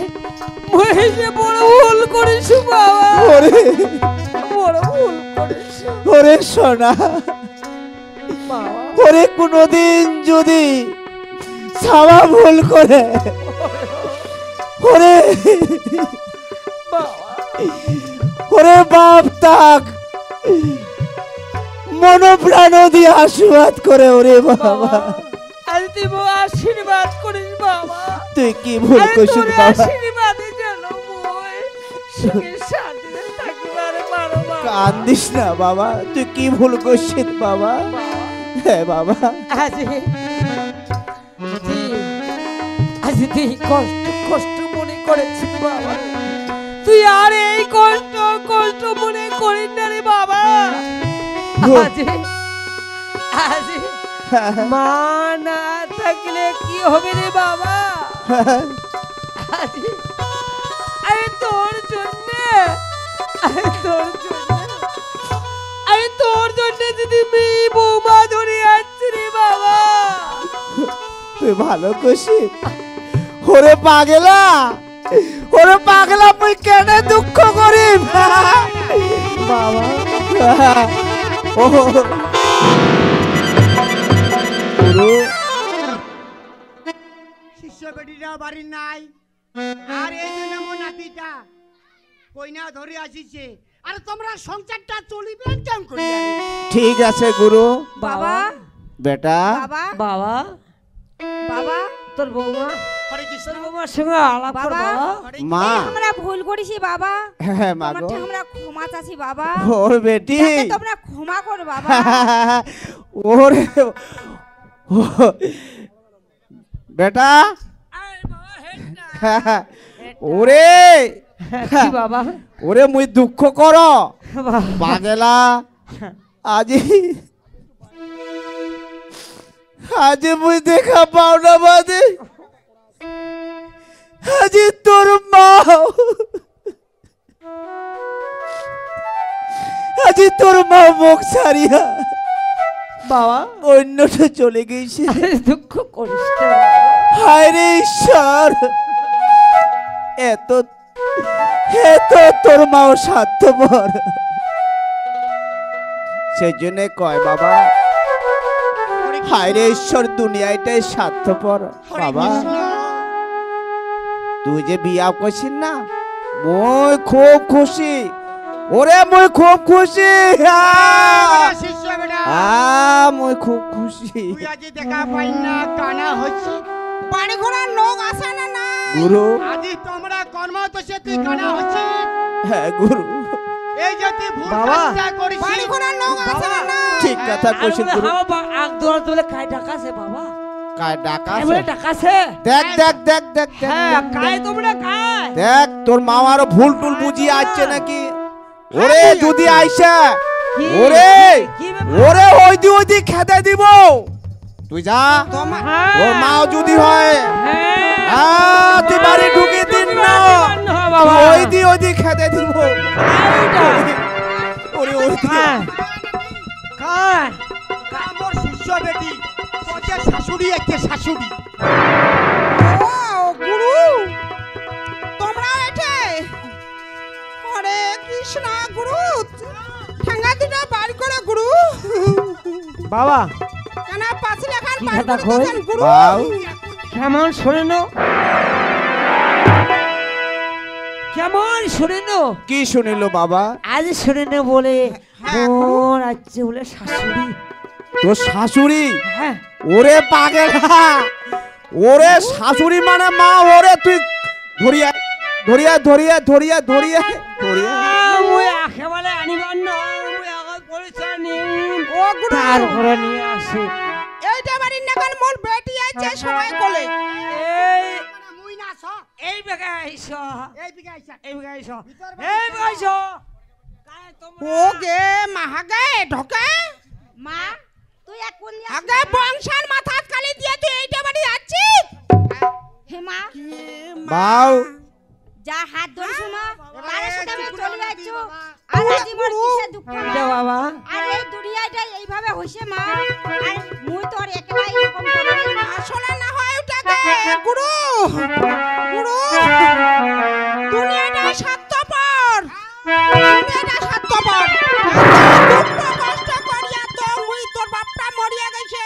Speaker 5: বড় ভুল করেছ বাবা
Speaker 6: ওরে
Speaker 5: বড় ভুল করেছ
Speaker 6: ওরে সোনা
Speaker 5: বাবা
Speaker 6: ওরে কোনোদিন যদি সাবা ভুল করে ওরে ওরে বাপ তাক মনোপ্রাণ দিয়ে আশীর্বাদ করে ওরে বাবা।
Speaker 5: আজ তুই বউ আশীর্বাদ করিস বাবা।
Speaker 6: তুই কি ভুল করছিস বাবা?
Speaker 5: আশীর্বাদে যেন বই সুখে শান্তিতে থাকিবারে পারো বাবা।
Speaker 6: কান্দিস না বাবা, তুই কি ভুল করছিস বাবা? হ্যাঁ বাবা,
Speaker 5: আজ তুই কষ্ট কষ্ট মনে করেছিস বাবা। তুই আর এই কষ্ট কষ্ট মনে করিস না রে বাবা। আজ আজ মা না থাকলে কি হবে রে বাবা? আজ আরে তোর জন্য যদি মেয়ে বৌমা ধরে আসছে রে বাবা।
Speaker 6: তুই ভালো করছিস। ওরে পাগলা, ওরে পাগলা, তুই কেন দুঃখ করি বাবা? ও
Speaker 2: শিষ্য বেটিটা বাড়ি নাই, আর এই জন্য আমার নাতিটা কইনা ধরে আসিছে। আর তোমরা সংসারটা চলিবে কেমন করে?
Speaker 6: ঠিক আছে গুরু।
Speaker 3: বাবা
Speaker 6: বেটা
Speaker 3: বাবা
Speaker 5: বাবা
Speaker 3: বাবা
Speaker 5: তোর বৌমা
Speaker 2: হরে কৃষ্ণ।
Speaker 5: তোর বৌমার সঙ্গে আলাপ কর
Speaker 3: বাবা।
Speaker 5: বাবা।
Speaker 6: মা,
Speaker 3: আমরা ভুল করেছি বাবা,
Speaker 6: হ্যাঁ মা
Speaker 3: তোমার
Speaker 6: গো,
Speaker 3: থেকে আমরা ক্ষমা চাচ্ছি বাবা।
Speaker 6: ওর বেটি
Speaker 3: যাতে তোমরা ক্ষমা করো বাবা।
Speaker 6: ওরে বেটা ওরে
Speaker 5: কি বাবা?
Speaker 6: ওরে মুই দুঃখ কর
Speaker 5: বাবা।
Speaker 6: পাগলা। আজি আজি মুই দেখা পাও না বাদে, আজি তোর মা, আজি তোর মা মুখ ছাড়িয়া
Speaker 5: বাবা
Speaker 6: অন্যটা চলে গেছে।
Speaker 5: দুঃখ করিস না।
Speaker 6: হায় রে ঈশ্বর, এত এত তোর মাও স্বার্থপর। সেজন্য কয় বাবা, হায় রে ঈশ্বর, দুনিয়াটাই স্বার্থপর বাবা। তুই যে বিয়া করছিস না, মই খুব খুশি। ওরে মই খুব খুশি।
Speaker 2: শিষ্য বেটা
Speaker 6: মই খুব খুশি
Speaker 2: তুই আজ দেখা পাই না, কানা হচ্ছি।
Speaker 3: বাড়ি ঘোড়ার লোক আসে না না
Speaker 6: গুরু।
Speaker 2: আজি তোমরা কর্ম তো সে তুই কানা হচ্ছি।
Speaker 6: হ্যাঁ গুরু,
Speaker 2: এই যে তুই ভুল
Speaker 5: বাবা।
Speaker 2: কাজটা করিস।
Speaker 3: বাড়ি ঘোড়ার লোক আসে না না।
Speaker 6: ঠিক কথা কইছিস গুরু।
Speaker 5: আগ দোয়ার তোলে কায় ডাকাছে বাবা?
Speaker 6: কায় ডাকা
Speaker 5: কায় বলে ডাকাছে?
Speaker 6: দেখ দেখ দেখ দেখ দেখ,
Speaker 5: হ্যাঁ কায় তোমরা কায়?
Speaker 6: দেখ তোর মা আরো ভুল টুল বুঝিয়ে আসছে নাকি? ওরে যদি আইসা,
Speaker 5: কি?
Speaker 6: ওরে
Speaker 5: কি ব্যাপার?
Speaker 6: ওরে ওই দি খেতে দিব। তুই যা,
Speaker 5: হ্যাঁ।
Speaker 6: ওর মাও যদি হয়
Speaker 5: হ্যাঁ।
Speaker 6: তুই বাড়ি ঢুকি দিন না,
Speaker 5: বাবা।
Speaker 6: ওই দি খেতে দিব। ওরে ওই দি
Speaker 5: কায়? কায়?
Speaker 2: আমার শিষ্য বেটি তোর শাশুড়ি একটা শাশুড়ি।
Speaker 3: ও গুরু তোমরা এঠে। হরে কৃষ্ণ গুরু, ঠাঙ্গা দুটো বার করে গুরু।
Speaker 5: বাবা
Speaker 3: কেন পাঁচ লেখার
Speaker 5: কি
Speaker 3: বার
Speaker 5: কথা
Speaker 3: করে
Speaker 5: কই?
Speaker 3: দিয়েছেন গুরু।
Speaker 6: বাউ।
Speaker 5: কেমন শোনেনো? কেমন শোনেনো?
Speaker 6: কি শুনিল বাবা?
Speaker 5: আজ শোনেনো বলে ওর আছে বলে শাশুড়ি।
Speaker 6: তোর শাশুড়ি?
Speaker 5: হ্যাঁ
Speaker 6: ওরে পাগলা, ওরে শাশুড়ি মানে মা। ওরে তুই ধরিয়া ধরিয়া ধরিয়া ধরিয়া ধরিয়া ধরিয়া
Speaker 5: মুই একেবারে আনিবার নয়, মুই আগত পরিচয় নিম
Speaker 3: ও গুরু
Speaker 5: তারপরে নিয়ে আসি।
Speaker 3: এইটা বাড়ির নাগান মোর বেটি আছে সময় কোলে।
Speaker 5: এই
Speaker 2: মুই না ছ
Speaker 5: এই বেগে আইস,
Speaker 2: এই বিঘা আইসা
Speaker 5: এই বেগে আইস, এই বেগে আইস। কায় তোমরা?
Speaker 3: ও গে মাহাগে ঢোকে মা তুই এক কোন আগে বংশার মাথাত কালি দিয়ে তুই এইটা বাড়ি যাচ্ছিস? হে মা
Speaker 6: বাউ।
Speaker 3: যা হাত ধরিস মা, তার সাথে আমি চলে যাচ্ছি। আর আজি মোর কিসে দুঃখ
Speaker 5: এটা
Speaker 3: মা?
Speaker 5: বাবা
Speaker 3: আর এই দুনিয়াটা এইভাবে হইছে মা। আর মুই তোর একেবারে এরকম করে না। আসলে না হয় ওটাকে গুরু গুরু দুনিয়াটা স্বার্থপর, দুনিয়াটা স্বার্থপর। দুঃখ কষ্ট করিয়া তো মুই তোর বাপটা মরিয়া গেছে,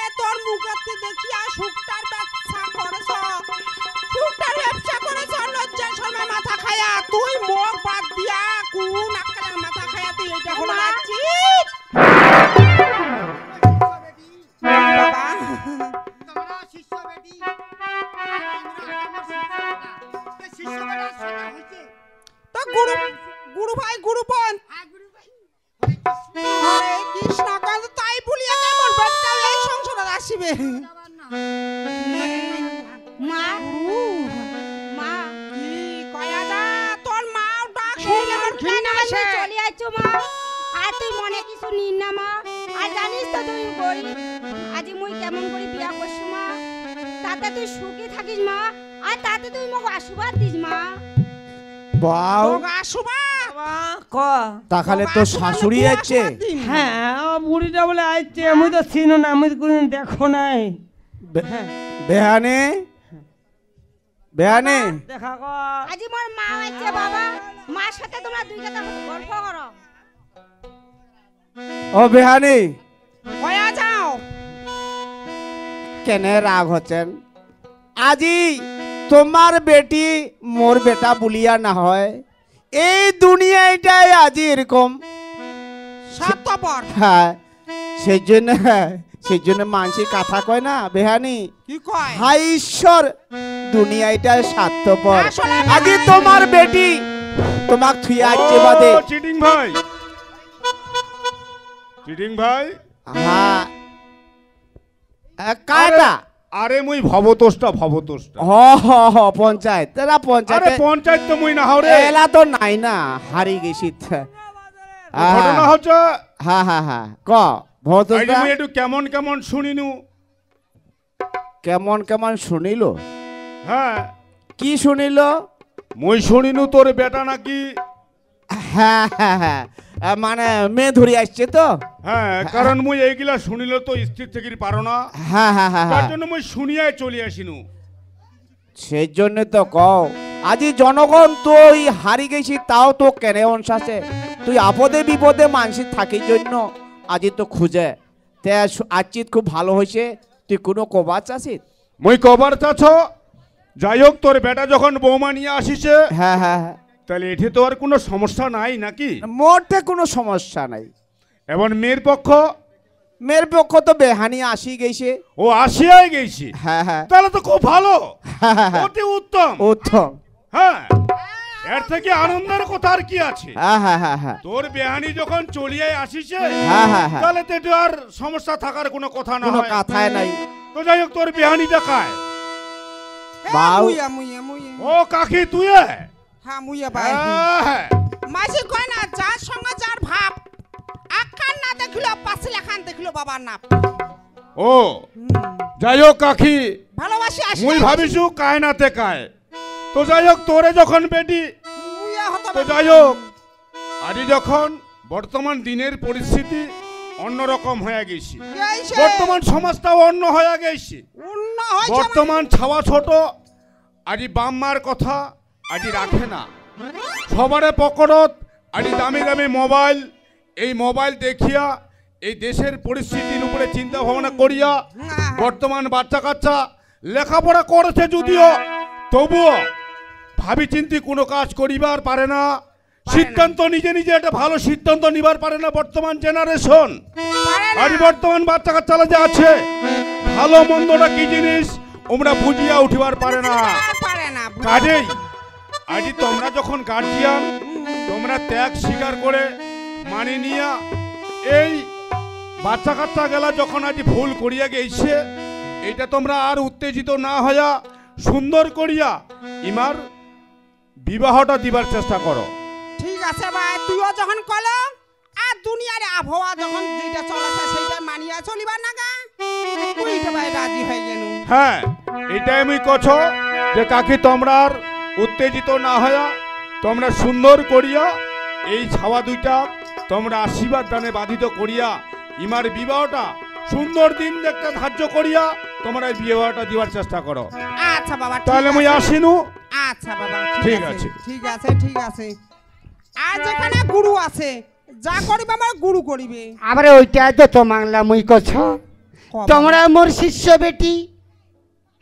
Speaker 2: শিষ্য বেটার সাথে হয়েছে।
Speaker 7: তো গুরু গুরু ভাই গুরু বোন
Speaker 2: হ্যাঁ গুরু ভাই, হরে কৃষ্ণ।
Speaker 7: হরে কৃষ্ণ কাজ তাই বলিয়া যে মোর বেটা এই সংসারে আসিবে
Speaker 3: মা মা
Speaker 7: কি কয়া দা তোর মা ডাক
Speaker 3: এই
Speaker 7: শুনলে আমার
Speaker 3: আমার
Speaker 7: ঘৃণা
Speaker 3: কেন
Speaker 7: আসে
Speaker 3: চলে আইছো মা? আর তুই মনে কিছু নিন না মা। আর জানিস তো তুই গরিব, আজি মুই কেমন করে বিয়া করছি মা। তাতে তুই সুখী থাকিস মা, আর তাতে তুই মোক আশীর্বাদ দিস মা।
Speaker 6: বাউ
Speaker 7: তোগা শুবা
Speaker 5: ক
Speaker 6: তাহলে তো শাশুড়ি আছে।
Speaker 5: হ্যাঁ ও বুড়িটা বলে আইছে আমি তো চিনো না, আমি তো কোনদিন দেখো নাই।
Speaker 6: বেহানে বেহানে
Speaker 5: দেখা কর
Speaker 3: আজি মোর মা আইছে বাবা, মার সাথে তোমরা দুই কথা গল্প করো।
Speaker 6: ও বেহানি
Speaker 7: কয়া যাও
Speaker 6: কেনে রাগ হচ্ছেন? আজি তোমার বেটি মোর বেটা বলিয়া না হয়, এই দুনিয়াটাই আজি এরকম।
Speaker 7: সত্যপর
Speaker 6: হ্যাঁ সেই জন্য মানুষের কথা কয় না বেহানি,
Speaker 7: কি কয়
Speaker 6: হাই ঈশ্বর দুনিয়াটা স্বার্থপর।
Speaker 7: আসলে
Speaker 6: আজি তোমার বেটি তোমাক থুইয়া আসছে বাদে।
Speaker 1: ও, চিটিং ভাই, চিটিং ভাই।
Speaker 6: হ্যাঁ কাটা
Speaker 1: আরে মুই ভবতোষটা
Speaker 6: হ হ হ পঞ্চায়েত তেরা
Speaker 1: আরে
Speaker 6: পঞ্চায়েত
Speaker 1: পঞ্চায়েত তো মুই না হও রে।
Speaker 6: এলা তো নাই না, হারি গেছি।
Speaker 1: ঘটনা হচ্ছে
Speaker 6: হ্যাঁ হ্যাঁ হ্যাঁ ক
Speaker 1: এই যে মুই একটু কেমন কেমন শুনিনু।
Speaker 6: কেমন কেমন শুনিল?
Speaker 1: হ্যাঁ
Speaker 6: কি শুনিল?
Speaker 1: মুই শুনিনু তোর বেটা নাকি।
Speaker 6: হ্যাঁ হ্যাঁ হ্যাঁ মানে মেয়ে ধরে আসছে তো।
Speaker 1: হ্যাঁ কারণ মুই এইগুলা শুনিল তো স্থির থেকে পারো না,
Speaker 6: হ্যাঁ হ্যাঁ হ্যাঁ
Speaker 1: তার
Speaker 6: হ্যাঁ
Speaker 1: জন্য মুই শুনিয়াই চলে আসিনু।
Speaker 6: সেই জন্য তো কও আজি জনগণ তুই হারি গেছি তাও তো কেনে অনসাসে, তুই আপদে বিপদে মানসিক থাকির জন্য আজি তো খুঁজে তে আজচিত খুব ভালো হয়েছে। তুই কোনো কবার চাষিস?
Speaker 1: মুই কবার চাছ, যাই হোক তোর বেটা যখন বৌমা নিয়ে আসিছে
Speaker 6: হ্যাঁ হ্যাঁ হ্যাঁ
Speaker 1: তাহলে এটি তো আর কোনো সমস্যা নাই নাকি?
Speaker 6: মোটে কোনো সমস্যা নাই।
Speaker 1: এবং মেয়ের পক্ষ
Speaker 6: মেয়ের পক্ষ তো বেহানি আসি গেছে।
Speaker 1: ও আসিয়াই গেছি,
Speaker 6: হ্যাঁ হ্যাঁ
Speaker 1: তাহলে তো খুব ভালো,
Speaker 6: হ্যাঁ, হ্যাঁ, হ্যাঁ।
Speaker 1: অতি উত্তম।
Speaker 6: উত্তম।
Speaker 1: হ্যাঁ এর থেকে আনন্দের কথা আর কি আছে?
Speaker 6: হ্যাঁ হ্যাঁ হ্যাঁ হ্যাঁ
Speaker 1: তোর বেহানি যখন চলিয়াই আসিছে
Speaker 6: হ্যাঁ হ্যাঁ হ্যাঁ
Speaker 1: তাহলে তো এটা আর সমস্যা থাকার কোনো কথা না
Speaker 6: কোনো
Speaker 1: হয়।
Speaker 6: কথাই নাই।
Speaker 1: তো যাই হোক তোর বেহানিটা কায়?
Speaker 6: বাউ।
Speaker 7: মুইয়া মুইয়া মুইয়া
Speaker 1: ও কাকি তুই?
Speaker 7: হ্যাঁ মুইয়া ভাই
Speaker 1: হ্যাঁ
Speaker 7: মাঝি কয় না যার সঙ্গে যার ভাব, আখান না দেখলো পাঁচিল খান দেখলো বাবার নাম।
Speaker 1: ও যাই হোক কাকি,
Speaker 7: ভালোবাসি আসি
Speaker 1: মুই ভাবিছু কায় নাতে কায়। তো যাই হোক তোরে যখন বেটি,
Speaker 7: মুইয়া হতো
Speaker 1: তো যাই হোক আজ যখন বর্তমান দিনের পরিস্থিতি অন্যরকম হয়ে গেছে,
Speaker 7: গেছে
Speaker 1: বর্তমান সমাজটাও অন্য হয়ে গেছে।
Speaker 7: অন্য হইছে
Speaker 1: বর্তমান ছাওয়া ছোট আজি বাম্মার কথা আজি রাখে না, সবারে পকড়ত আজি দামি দামি মোবাইল, এই মোবাইল দেখিয়া এই দেশের পরিস্থিতির উপরে চিন্তা ভাবনা করিয়া বর্তমান বাচ্চা কাচ্চা লেখাপড়া করেছে যদিও তবুও ভাবি চিন্তি কোনো কাজ করিবার পারে না, সিদ্ধান্ত নিজে নিজে একটা ভালো সিদ্ধান্ত নিবার পারে না বর্তমান জেনারেশন। আজ বর্তমান বাচ্চা কাচ্চারা যে আছে ভালো মন্দটা কি জিনিস ওমরা বুঝিয়া উঠিবার পারে না।
Speaker 7: পারে না
Speaker 1: কাজেই আজ তোমরা যখন গার্জিয়ান তোমরা ত্যাগ স্বীকার করে মানি নিয়া এই বাচ্চা কাচ্চা গেলা যখন আজ ভুল করিয়া গেছে, এটা তোমরা আর উত্তেজিত না হইয়া সুন্দর করিয়া ইমার বিবাহটা দিবার চেষ্টা করো।
Speaker 7: ঠিক আছে ভাই, তুইও যখন কল আর দুনিয়ার আবহাওয়া যখন যেটা চলেছে সেইটা মানিয়া চলিবার না গা, তুইটা ভাই রাজি হয়ে গেল।
Speaker 1: হ্যাঁ এটাই আমি কছ যে কাকি তোমরা আর উত্তেজিত না হইয়া তোমরা সুন্দর করিয়া এই ছাওয়া দুইটা তোমরা আশীর্বাদ দানে বাধিত করিয়া ইমার বিবাহটা সুন্দর দিন একটা ধার্য করিয়া তোমরা এই বিবাহটা দিবার চেষ্টা করো।
Speaker 7: আচ্ছা বাবা ঠিক
Speaker 1: তাহলে মুই
Speaker 7: আছে।
Speaker 1: আসিনু।
Speaker 7: আচ্ছা বাবা
Speaker 1: ঠিক আছে।
Speaker 7: ঠিক আছে ঠিক আছে। আর যেখানে গুরু আছে যা করিবে আমার গুরু করিবে।
Speaker 2: আবার ওইটাই তো মাংলা মুই কছ, তোমরা মোর শিষ্য বেটি,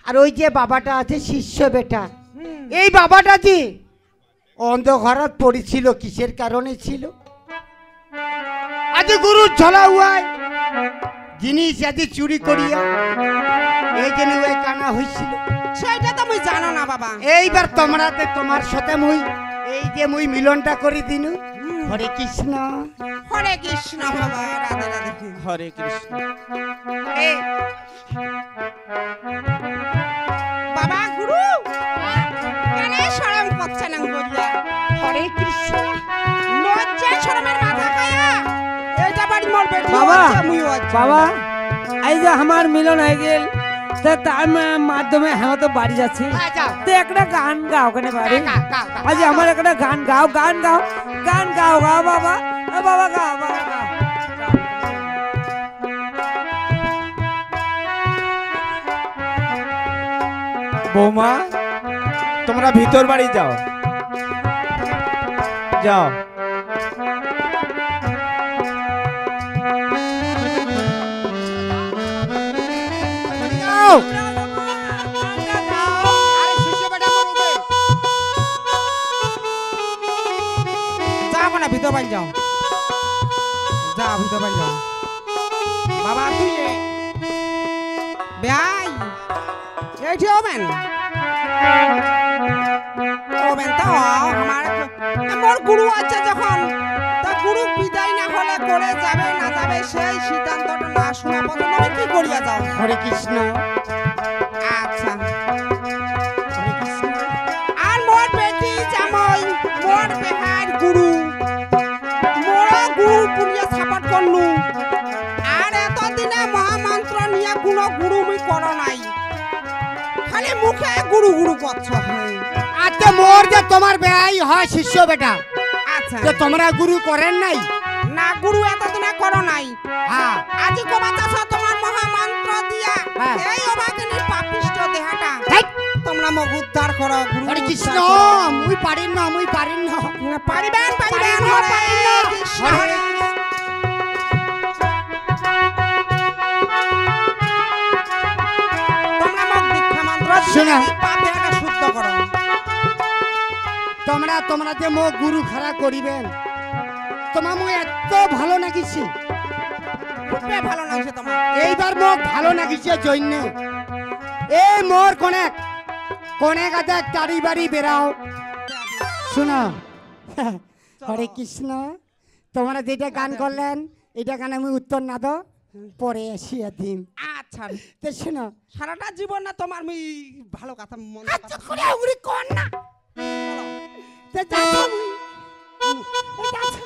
Speaker 2: আর ওই যে বাবাটা আছে শিষ্য বেটা, এই বাবাটা যে অন্ধকারত পড়েছিল কিসের কারণে ছিল? আজ গুরু ঝলা উয়ায় জিনিস আজ চুরি করিয়া এই জন্য ওই কানা হয়েছিল।
Speaker 7: সেইটা তো মুই জানো না বাবা।
Speaker 2: এইবার তোমরাতে তোমার সাথে মুই এই যে মুই মিলনটা করে দিনু। হরে কৃষ্ণ।
Speaker 7: হরে কৃষ্ণ বাবা, রাধে রাধে।
Speaker 6: হরে কৃষ্ণ।
Speaker 2: এ,
Speaker 7: বাবা গুরু কেন শরম করছে না বললে?
Speaker 2: হরে কৃষ্ণ।
Speaker 7: লজ্জা শরমের মাথা খায়া এটা বাড়ি মোর বেটি
Speaker 5: বাবা,
Speaker 7: হচ্ছে, মুই হচ্ছে।
Speaker 5: বাবা এই যে আমার মিলন হয়ে গেল, তা তার মাধ্যমে আমরা তো বাড়ি যাচ্ছি,
Speaker 2: যাও।
Speaker 5: তো একটা গান গাও ওখানে বাড়ি।
Speaker 2: গাও, গাও, গাও।
Speaker 5: আজ আমার একটা গান গাও, গান গাও, গান গাও, গাও বাবা, বাবা গাও, বাবা গাও।
Speaker 6: বৌমা তোমরা ভিতর বাড়ি যাও, যাও।
Speaker 2: যাও। আরে শিষ্য বেটা মরবে।
Speaker 7: যাবো না, ভিতর বাড়ি যাও, যাও ভিতর বাড়ি যাও। বাবা তুই ভাই এইটি হবেন হবেন তো আমার গুরু আছে যখন, তা গুরু বিদায় না হলে করে যাবে না যাবে সেই সিদ্ধান্তটা না শোনা পর্যন্ত আমি কি করিয়া যাও?
Speaker 2: হরে কৃষ্ণ।
Speaker 7: আচ্ছা,
Speaker 2: হরে কৃষ্ণ।
Speaker 7: আর মোর বেটি জামাই মোর বেহার গুরু মোর গুরু পুরিয়া সাপোর্ট করলু, আর এতদিনে মহামন্ত্র নিয়ে কোনো গুরু মুই করো নাই, খালি মুখে গুরু গুরু করছ।
Speaker 2: আতে মোর যে তোমার বেয়াই হয় শিষ্য বেটা,
Speaker 7: আচ্ছা,
Speaker 2: যে তোমরা গুরু করেন নাই।
Speaker 7: না গুরু এতদিনে করো নাই,
Speaker 2: হ্যাঁ,
Speaker 7: আজি কবা চাষ তোমার মহামন্ত্র দিয়া
Speaker 2: হ্যাঁ।
Speaker 7: এই অবাগিনীর পাপিষ্ট দেহাটা
Speaker 2: হেই,
Speaker 7: তোমরা মোক উদ্ধার করো গুরু।
Speaker 2: হরে কৃষ্ণ। মুই পারিন না, মুই পারিন না।
Speaker 7: পারিবেন পারিবেন,
Speaker 2: পারিন না,
Speaker 7: হরে
Speaker 2: পারিন না।
Speaker 7: কৃষ্ণ,
Speaker 2: হরে
Speaker 7: হরে কৃষ্ণ। তোমরা মোক দীক্ষা মন্ত্র
Speaker 2: শোনো।
Speaker 7: দিয়ে পাপ দেহাটা শুদ্ধ করো।
Speaker 2: তোমরা যে মো গুরু খারাপ করিবেন, তোমার মুই এত ভালো নাগিছি।
Speaker 7: খুবই ভালো লাগছে তোমার।
Speaker 2: এইবার মোক ভালো নাগিছে জন্য এই মোর কনেক কনেক আদা তারি বাড়ি বেরাও। শোনো, হরে কৃষ্ণ। তোমরা যেটা গান করলেন এটা গান আমি উত্তর না দো, পরে আসিয়া দিন।
Speaker 7: আচ্ছা,
Speaker 2: তো শোনো,
Speaker 7: সারাটা জীবন না তোমার মুই ভালো কথা মন্দ
Speaker 2: আচ্ছা
Speaker 7: কথা
Speaker 2: করে উড়ি কর না।
Speaker 7: বলো।
Speaker 2: তো যাচ্ছ মুই। যাচ্ছ।